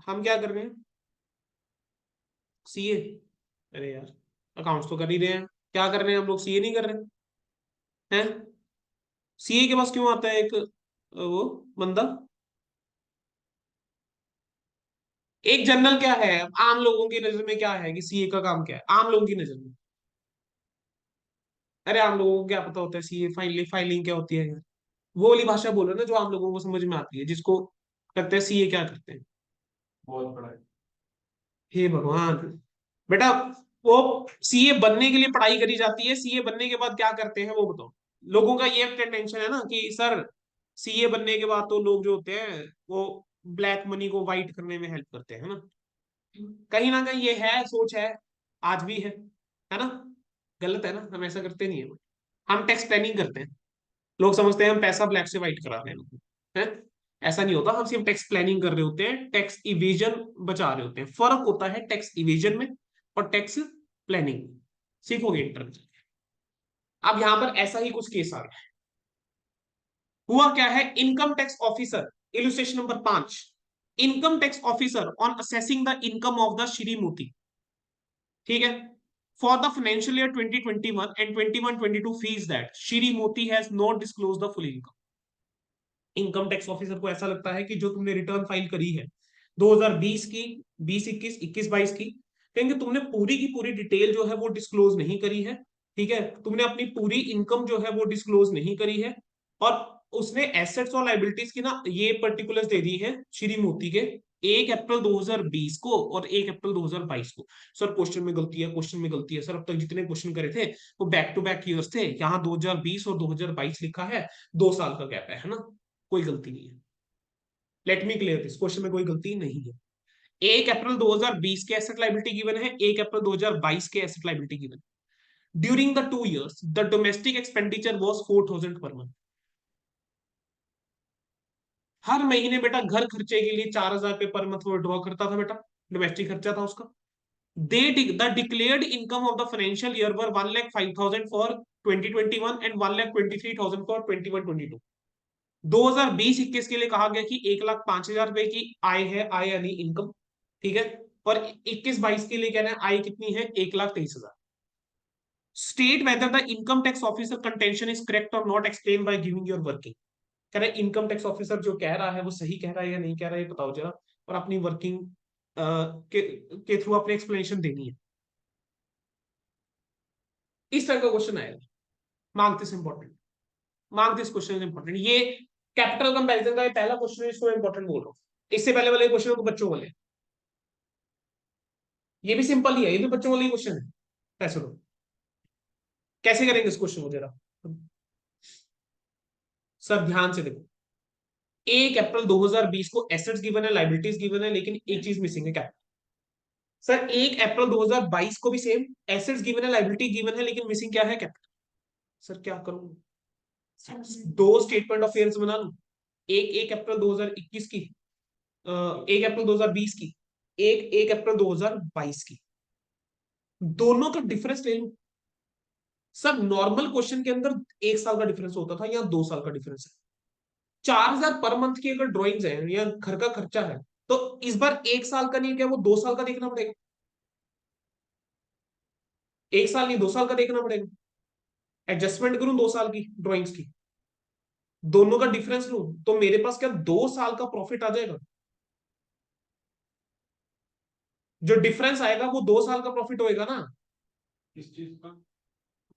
A: हम क्या कर रहे हैं, सीए। अरे यार, अकाउंट्स तो कर ही रहे हैं, क्या कर रहे हैं हम लोग, सीए नहीं कर रहे हैं? सीए के पास क्यों आता है एक वो बंदा? एक जनरल क्या है आम लोगों की नजर में, क्या है कि सीए का काम क्या है आम लोगों की नजर में? अरे आम लोगों को क्या पता होता है सीए फाइलिंग क्या होती है यार? वो वाली भाषा बोलो ना जो आम लोगों को समझ में आती है, जिसको करते हैं सीए क्या करते हैं।
D: बहुत बड़ा है।
A: हे भगवान बेटा, वो सीए बनने के लिए पढ़ाई करी जाती है, सीए बनने के बाद क्या करते हैं वो बताओ। लोगों का ये टेंशन है ना कि सर सीए बनने के बाद तो लोग जो होते हैं वो ब्लैक मनी को वाइट करने में हेल्प करते हैं, है ना कहीं ये है सोच है, आज भी है ना? गलत है ना, हम ऐसा करते नहीं है। हम टैक्स प्लानिंग करते हैं, लोग समझते हैं हम पैसा ब्लैक से व्हाइट करा रहे हैं लोगों को, हैं? ऐसा नहीं होता, हम सिर्फ टैक्स प्लानिंग कर रहे होते हैं, टैक्स इवेजन बचा रहे होते हैं। फर्क होता है टैक्स इवेजन में और टैक्स प्लानिंग में, सीखोगे इंटर। अब यहां पर ऐसा ही कुछ केस आ गया। हुआ क्या है, income tax officer, illustration number 5, income tax officer on assessing the income of the Shri Moti, ठीक है, for the financial year 2021 and 21-22 fees that Shri Moti has not disclose the full income. Income tax officer को ऐसा लगता है कि जो तुमने रिटर्न फाइल करी है 2020 की, 20-21, 21-22 की, कहेंगे तुमने पूरी की पूरी डिटेल जो है वो डिस्क्लोज नहीं करी है, ठीक है, तुमने अपनी पूरी इनकम जो है वो डिस्क्लोज नहीं करी है, और उसने एसेट्स और लाइबिलिटीज की ना ये पर्टिकुलर्स दे दी है श्री मोती के 1 अप्रैल 2020 को और 1 अप्रैल 2022 को। सर क्वेश्चन में गलती है, क्वेश्चन में गलती है सर, अब तक जितने क्वेश्चन करे थे वो बैक टू बैक ईयर्स थे, यहाँ 2020 और 2022 लिखा है, 2 साल का गैप है ना, कोई गलती नहीं है। Let me clear this, question में कोई गलती नहीं है। 1 अप्रैल 2020 के एसेट लाइबिलिटी गिवन है, 1 अप्रैल 2022 के asset liability given. During the 2 years the domestic expenditure was 4,000 per month. हर महीने बेटा घर खर्चे के लिए 4,000 रुपये पर मंथ वो ड्रॉ करता था बेटा, डोमेस्टिक खर्चा था उसका। They the declared income of the financial year were 1,05,000 for 2021 and 1,23,000 for 21-22। 2020-21 के लिए कहा गया कि 1,05,000 रुपए की आय है, आय यानी इनकम, ठीक है, और 21-22 के लिए कहना है आय कितनी है, 1,23,000। State whether the income tax officer contention is correct और not explain by giving your working. कह रहे इनकम टैक्स ऑफिसर जो कह रहा है वो सही कह रहा है या नहीं कह रहा है ये बताओ जरा, और अपनी वर्किंग के थ्रू अपनी एक्सप्लेनेशन देनी है। इस तरह का क्वेश्चन आएगा, mark this important, mark this question important. ये कैपिटल कंपैरिजन का ये पहला क्वेश्चन है, इसको इंपॉर्टेंट बोल रहा हूँ। इससे पहले वाले क्वेश्चन को बच्चों वाले, ये भी सिंपल ही है, ये भी बच्चों वाले क्वेश्चन है। ऐसे लो कैसे करेंगे इस क्वेश्चन को जरा, सर ध्यान से देखो। 1 अप्रैल 2020 को एसेट्स गिवन है, लाइबिलिटीज गिवन है, लेकिन एक चीज मिसिंग है, क्या? सर 1 अप्रैल 2022 को भी सेम एसेट्स गिवन है, लाइबिलिटी गिवन है, लेकिन मिसिंग क्या है, कैपिटल। सर क्या करूं, दो स्टेटमेंट ऑफ फेयर्स बना लूं, एक 1 अप्रैल 2021 की, 1 अप्रैल 2020 की, एक 1 अप्रैल 2022 की, दोनों का डिफरेंस ले लूं। सर नॉर्मल क्वेश्चन के अंदर 1 साल का डिफरेंस होता था, या 2 साल का डिफरेंस है। 4,000 पर मंथ की अगर ड्रॉइंग्स है या घर का खर्चा है, तो इस बार 1 साल का नहीं, क्या वो 2 साल का देखना पड़ेगा, 1 साल नहीं 2 साल का देखना पड़ेगा। एडजस्टमेंट करूं 2 साल की ड्रॉइंग्स की, दोनों का डिफरेंस लूं, तो मेरे पास क्या 2 साल का प्रॉफिट आ जाएगा। जो डिफरेंस आएगा वो 2 साल का प्रॉफिट होएगा ना,
D: किस चीज का?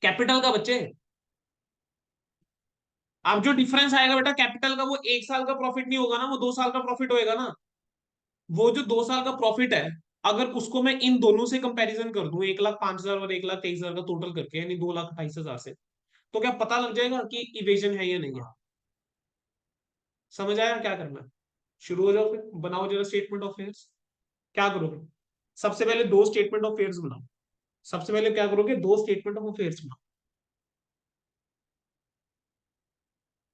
A: कैपिटल का बच्चे। अब जो डिफरेंस आएगा बेटा कैपिटल का, वो 1 साल का प्रॉफिट नहीं होगा ना, वो 2 साल का प्रॉफिट होएगा ना। वो जो 2 साल का प्रॉफिट है, अगर उसको मैं इन दोनों से कंपैरिजन कर दूं, 1,05,000 और 1,23,000 का टोटल करके, यानी 2,28,000 से, तो क्या पता लग जाएगा कि इवेजन है या नहीं है। समझ आया क्या करना है? शुरू हो जाओ, फिर बनाओ जरा स्टेटमेंट ऑफ फेयर्स। क्या करोगे? सबसे पहले दो स्टेटमेंट ऑफ फेयर्स बनाओ। सबसे पहले क्या करोगे? दो स्टेटमेंट ऑफ फेयर्स बनाओ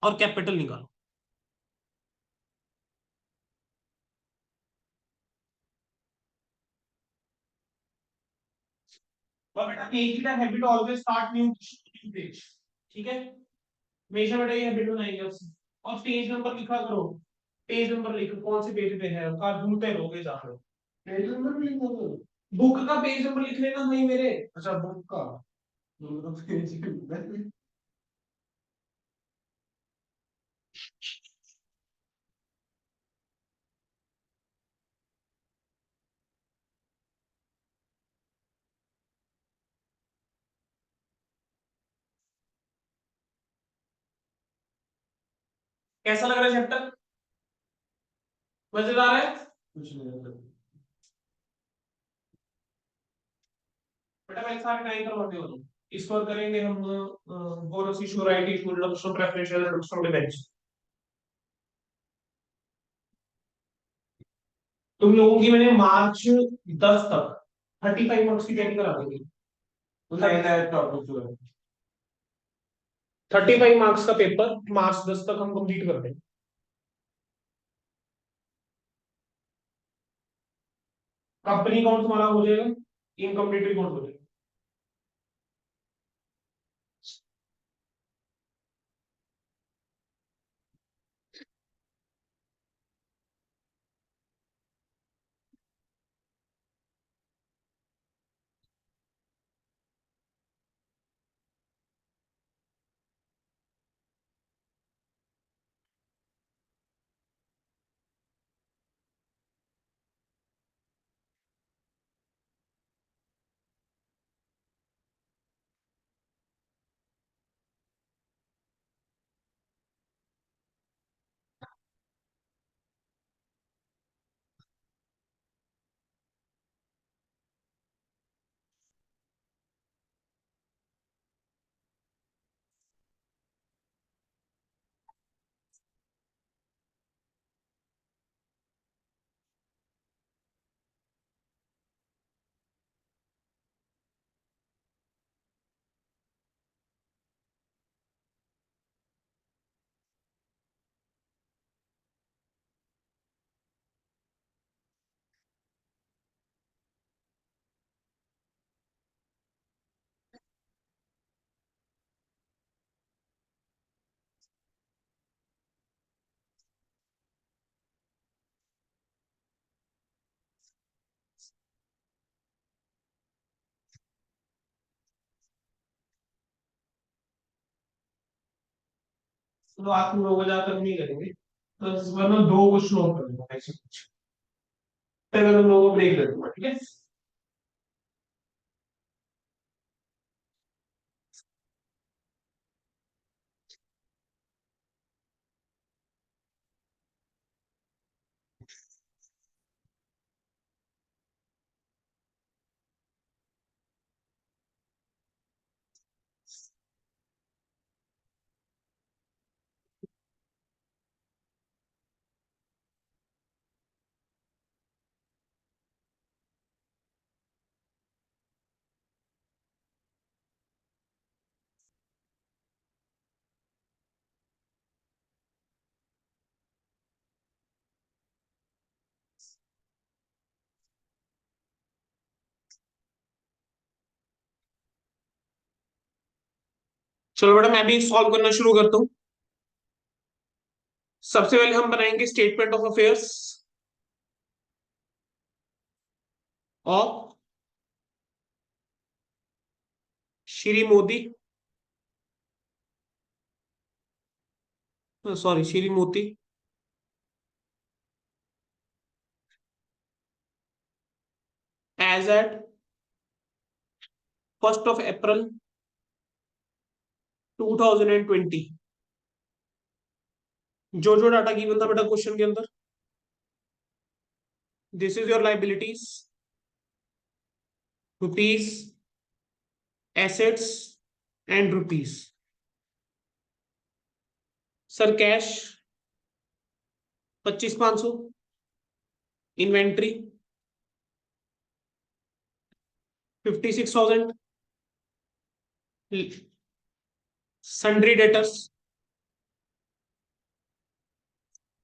A: और कैपिटल निकालो। और बेटा एक ही habit always start new page, ठीक है? हमेशा बेटा ये हैबिट बनाएंगे आपसे। और पेज नंबर लिखा करो, पेज नंबर लिखो, कौन से पेज पे है, का ढूंढते रहोगे जाकर।
D: पेज नंबर भी नहीं है।
A: बुक का पेज नंबर लिख लेना भाई मेरे।
D: अच्छा बुक का मतलब पेज नंबर।
A: कैसा लग रहा है चैप्टर? मजेदार है?
D: कुछ नहीं है।
A: बेटा मैं सारे टाइम करवाने वाला हूँ। इस पर करेंगे हम bonus issue, right issue, redemption, preferential, redemption, debenture. तुम लोगों की मैंने मार्च 10 तक 35 मार्क्स की तैयारी करा देंगे।
D: नए नए टॉपिक जो है।
A: 35 मार्क्स का पेपर मार्च 10 तक हम कंप्लीट कर देंगे। कंपनी अकाउंट तुम्हारा हो जाएगा, इनकम्प्लीट रिकॉर्ड हो जाएगा। तो आप तुम लोग ज्यादा नहीं करेंगे, तो वरना दो क्वेश्चन और कर दूंगा ऐसे कुछ, फिर मैं तुम लोगों को ब्रेक दे दूंगा, ठीक है? चलो बेटा मैं भी सॉल्व करना शुरू करता हूँ। सबसे पहले हम बनाएंगे statement of affairs of Shri Modi sorry Shri मोती एज एट 1 अप्रैल 2020। जो जो डाटा गिवन था बेटा क्वेश्चन के अंदर, this is your liabilities, rupees, assets and rupees. Sir cash 25,500, inventory 56,000, sundry debtors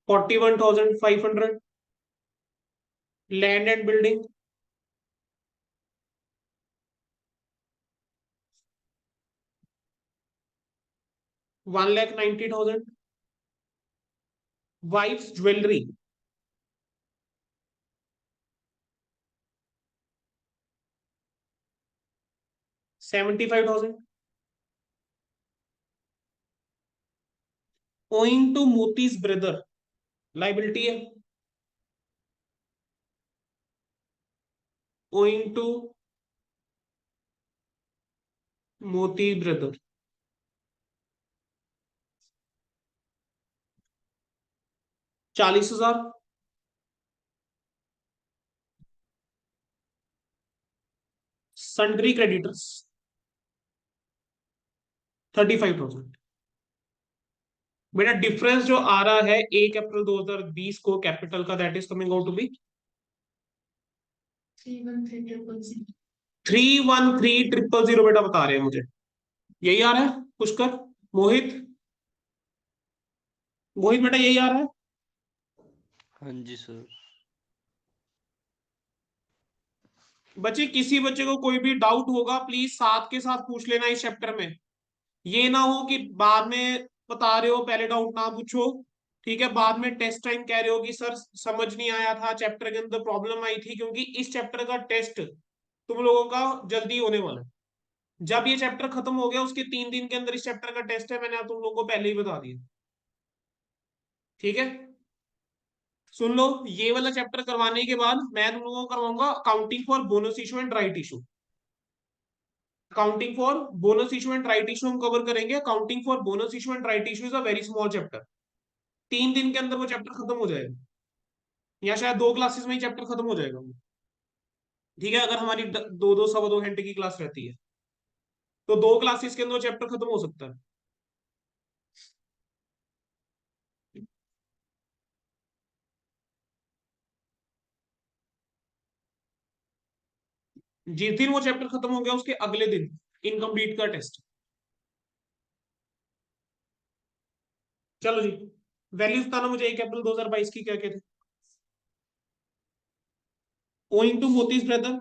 A: 41,500, land and building 1,90,000, wife's jewelry 75,000, owing to Moti's brother, liability है, owing to Moti brother 40,000, sundry creditors 35,000। बेटा difference जो आ रहा है 1 अप्रैल 2020 को capital का, that is coming out to be
C: 313,000।
A: 313,000 बेटा बता रहे हैं मुझे, यही आ रहा है पुष्कर? मोहित, मोहित बेटा यही आ रहा है?
B: हाँ जी सर।
A: बच्चे किसी बच्चे को कोई भी डाउट होगा प्लीज साथ के साथ पूछ लेना इस चैप्टर में। ये ना हो कि बाद में बता रहे हो पहले डाउट ना पूछो, ठीक है? बाद में टेस्ट टाइम कह रहे हो कि सर समझ नहीं आया था, चैप्टर के अंदर प्रॉब्लम आई थी, क्योंकि इस चैप्टर का टेस्ट तुम लोगों का जल्दी होने वाला है। जब ये चैप्टर खत्म हो गया उसके 3 दिन के अंदर इस चैप्टर का टेस्ट है, मैंने आप तुम लोगों को पहले ही बता दिया, ठीक है? सुन लो, ये वाला चैप्टर करवाने के बाद मैं तुम लोगों को करवाऊंगा accounting for bonus issue and right issue. Accounting for bonus issue and right issue हम कवर करेंगे। Accounting for bonus issue and right issue is a very small chapter. 3 दिन के अंदर वो चैप्टर खत्म हो जाएगा, या शायद 2 क्लासेस में ही चैप्टर खत्म हो जाएगा, ठीक है? अगर हमारी 2-2 सवा 2 घंटे की क्लास रहती है तो 2 क्लासेस के अंदर वो चैप्टर खत्म हो सकता है। जिस दिन वो चैप्टर खत्म हो गया उसके अगले दिन इनकम्प्लीट का टेस्ट। चलो जी, वैल्यूज बताना मुझे 1 अप्रैल 2022 की क्या क्या थे। ओइंग टू मोतीज ब्रदर,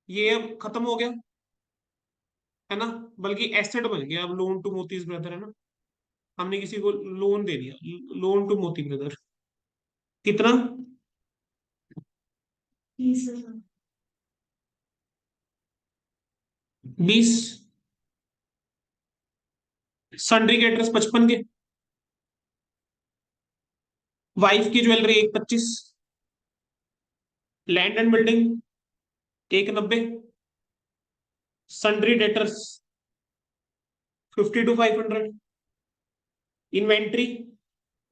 A: ये अब खत्म हो गया है ना, बल्कि एसेट बन गया अब, लोन टू मोतीज ब्रदर है ना, हमने किसी को लोन दे दिया, लोन टू मोती ब्रदर। कितना?
C: 20,000।
A: 20। सन्ड्री क्रेडिटर्स 55 के, वाइफ की jewellery 1,25, land and building 1,90, sundry debtors 52,500, inventory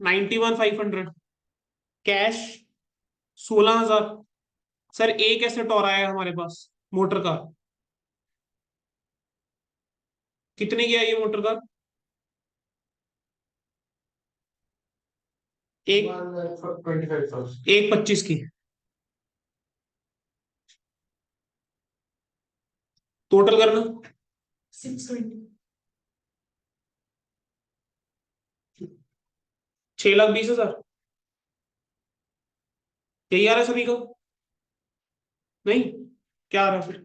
A: 91,500, cash 16,000। Sir एक एसेट और आया है हमारे पास, मोटर कार। कितने की आई ये मोटर कार? एक
D: 1,25,000।
A: 1,25 की। टोटल करना
C: 620।
A: 6,20,000, यही आ रहा है सभी का? नहीं, क्या आ रहा है फिर?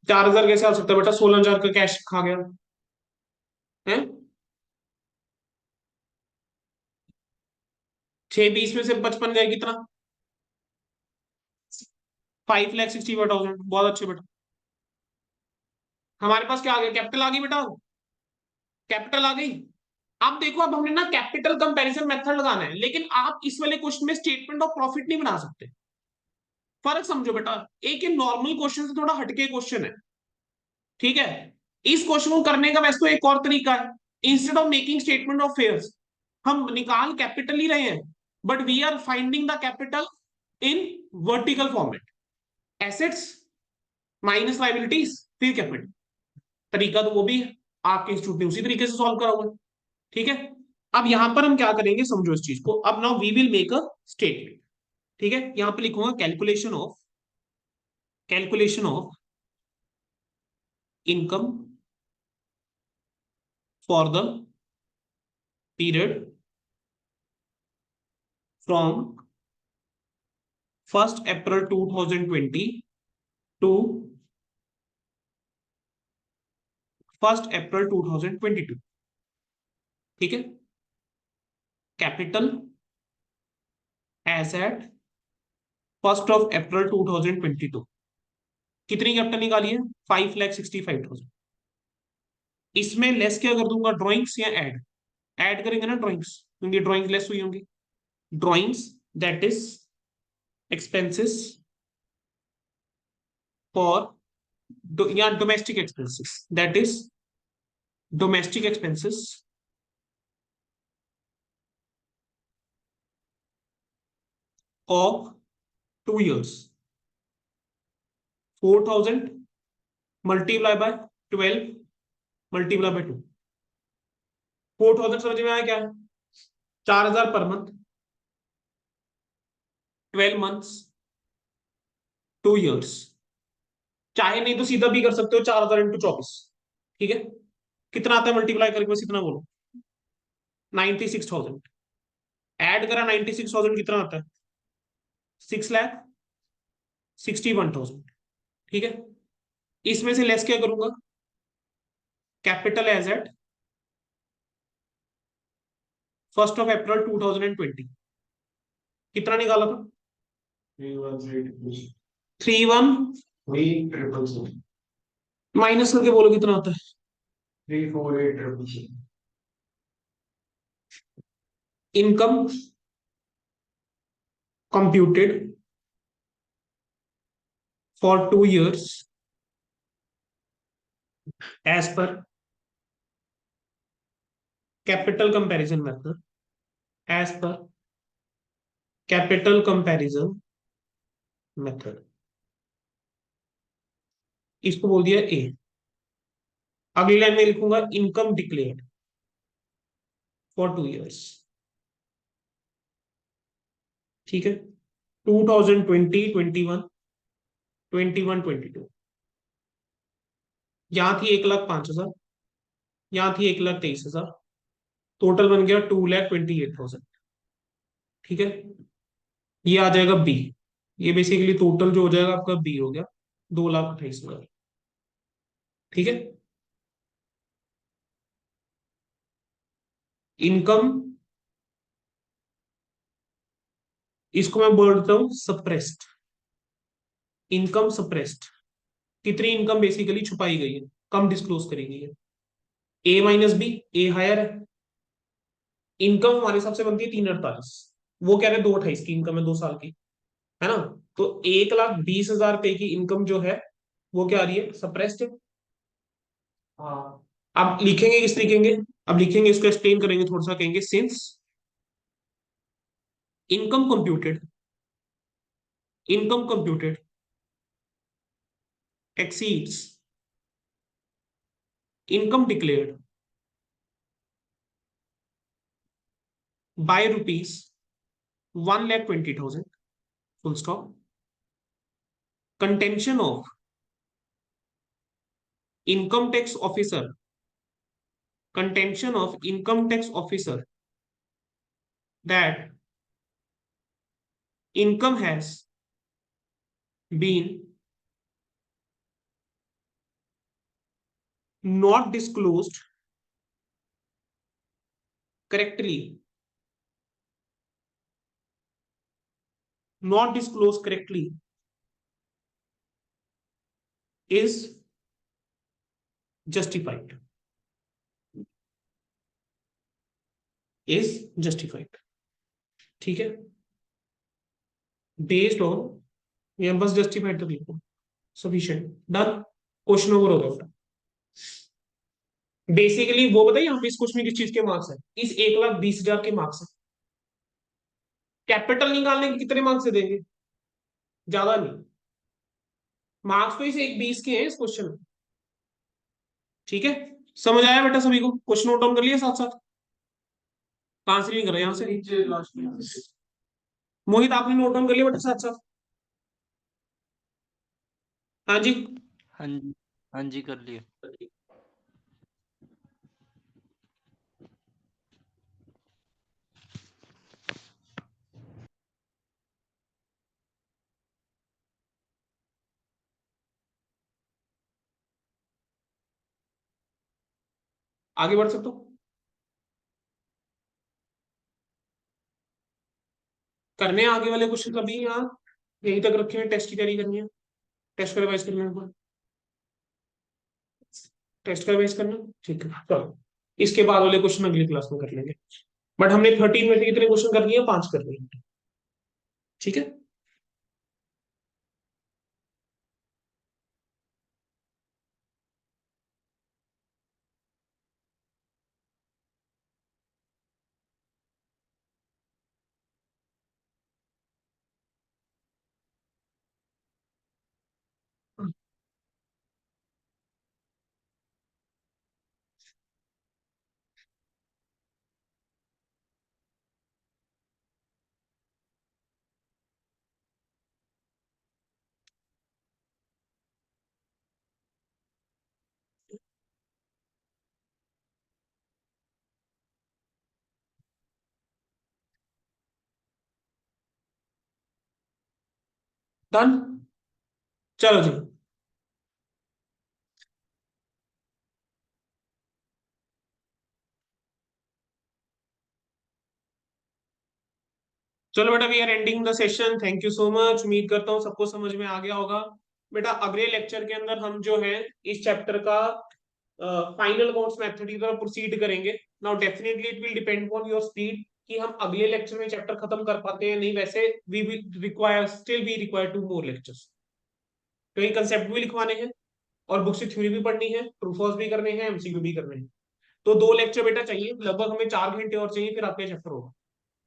A: 4,000 कैसे आ सकता है बेटा? 16,000 का कैश खा गया है। 6,20 में से 55 गए कितना? 5,60,000। बहुत अच्छे बेटा, हमारे पास क्या आ गया, कैपिटल आ गई बेटा, कैपिटल आ गई। अब देखो, अब हमने ना कैपिटल कंपैरिजन मेथड लगाना है, लेकिन आप इस वाले क्वेश्चन में स्टेटमेंट ऑफ प्रॉफिट नहीं बना सकते। फर्क समझो बेटा, एक ये नॉर्मल क्वेश्चन से थोड़ा हटके क्वेश्चन है, ठीक है। इस क्वेश्चन को करने का वैसे तो एक और तरीका है, instead of making statement of affairs, हम निकाल कैपिटल ही रहे हैं, but we are finding the capital in vertical format, assets minus liabilities फिर कैपिटल। तरीका तो वो भी है, आपके इंस्टीट्यूट ने उसी तरीके से सॉल्व करा हुआ है, ठीक है। अब यहां पर हम क्या करेंगे, समझो इस चीज को। अब now we will make a statement, ठीक है। यहां पे लिखूंगा calculation of income for the period from 1st April 2020 to 1st April 2022, ठीक है। Capital as eight 1st April 2022, कितनी कैपिटल निकाली है, 5,65,000। इसमें लेस क्या कर दूंगा, ड्रॉइंग्स या ऐड, ऐड करेंगे ना ड्रॉइंग्स, क्योंकि ड्रॉइंग्स लेस हुई होंगी। Drawings that is expenses for या domestic expenses, that is domestic expenses of 2 years, 4,000 multiply by 12 multiply by 2। 4,000 समझ में आया क्या, 4,000 पर मंथ, 12 months, 2 years। चाहे नहीं तो सीधा भी कर सकते हो, 4,000 इंटू 24, ठीक है। कितना आता है मल्टीप्लाई करके, बस इतना बोलो, 96,000। ऐड करा 96,000, कितना आता है, 6,61,000, ठीक है। इसमें से लेस क्या करूंगा, capital as eight 1st April 2020, कितना निकाला था, 3,1 माइनस करके बोलो कितना आता है,
D: 348,600।
A: Income computed for 2 years as per capital comparison method, as per capital comparison method, इसको बोल दिया ए। अगली लाइन में लिखूंगा इनकम डिक्लेयर्ड फॉर 2 years, ठीक है। 2020, 21, 21, 22, यहां थी 1,05,000, यहां थी 1,23,000, टोटल बन गया 2,28,000, ठीक है। ये आ जाएगा बी, ये बेसिकली टोटल जो हो जाएगा आपका बी हो गया 2,28,000, ठीक है। इनकम, इसको मैं बोलता हूं सप्रेस्ड, इनकम सप्रेस्ड, कितनी इनकम बेसिकली छुपाई गई है, कम डिस्क्लोज करी गई है। ए माइनस बी, ए हायर है, इनकम हमारे हिसाब से बनती है 3,48, वो कह रहे 2,28 की इनकम है 2 साल की, है ना। तो 1,20,000 रुपए की इनकम जो है वो क्या आ रही है, सप्रेस्ड है।
D: हाँ,
A: अब लिखेंगे किस लिखेंगे, अब लिखेंगे इसको एक्सप्लेन करेंगे थोड़ा सा, कहेंगे since income computed, income computed exceeds income declared by rupees 1,20,000, full stop, contention of income tax officer, contention of income tax officer that income has been not disclosed correctly, not disclosed correctly is justified, is justified, ठीक है, based on, या बस justified तो लिखो, sufficient, done, question over हो गया बेटा। Basically वो बताइए यहाँ पे इस क्वेश्चन में किस चीज के मार्क्स है, इस 1,20,000 के मार्क्स है। कैपिटल निकालने के कितने मार्क्स से देंगे, ज्यादा नहीं, मार्क्स तो इस 1,20 के हैं इस क्वेश्चन में, ठीक है। समझ आया बेटा सभी को, क्वेश्चन नोट डाउन कर लिया साथ साथ, आंसर नहीं कर रहे यहाँ से,
D: नीचे लास्ट में
A: मोहित आपने नोट डाउन कर लिया बेटा साथ साथ, हाँ जी।
B: हाँ जी, हाँ जी कर लिया।
A: आगे बढ़ सकते हो, करने हैं आगे वाले क्वेश्चन अभी, यहाँ यहीं तक रखे हैं, टेस्ट की तैयारी करनी है, टेस्ट का रिवाइज करना है, टेस्ट का रिवाइज करना, ठीक है चलो, इसके बाद वाले क्वेश्चन अगली क्लास में कर लेंगे, बट हमने 13 में से कितने क्वेश्चन कर लिए, 5 कर लिए, ठीक है। डन, चलो जी, चलो बेटा we are ending the session, thank you so much, उम्मीद करता हूँ सबको समझ में आ गया होगा। बेटा अगले लेक्चर के अंदर हम जो है इस चैप्टर का फाइनल अकाउंट्स मेथड की तरफ प्रोसीड करेंगे। Now definitely it will depend on your speed कि हम अगले लेक्चर में चैप्टर खत्म कर पाते हैं नहीं, वैसे we will require, still we require 2 more lectures, कई कंसेप्ट भी लिखवाने हैं और बुक से थ्योरी भी पढ़नी है, ट्रू फॉल्स भी करने हैं, एमसीक्यू भी करने हैं, तो 2 लेक्चर बेटा चाहिए, लगभग हमें 4 घंटे और चाहिए, फिर आपका चैप्टर होगा,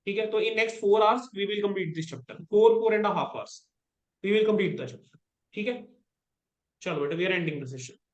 A: ठीक है। तो in next 4 hours we will complete this chapter, 4.5 hours we will complete the chapter, ठीक है। चलो बेटा we are ending the session.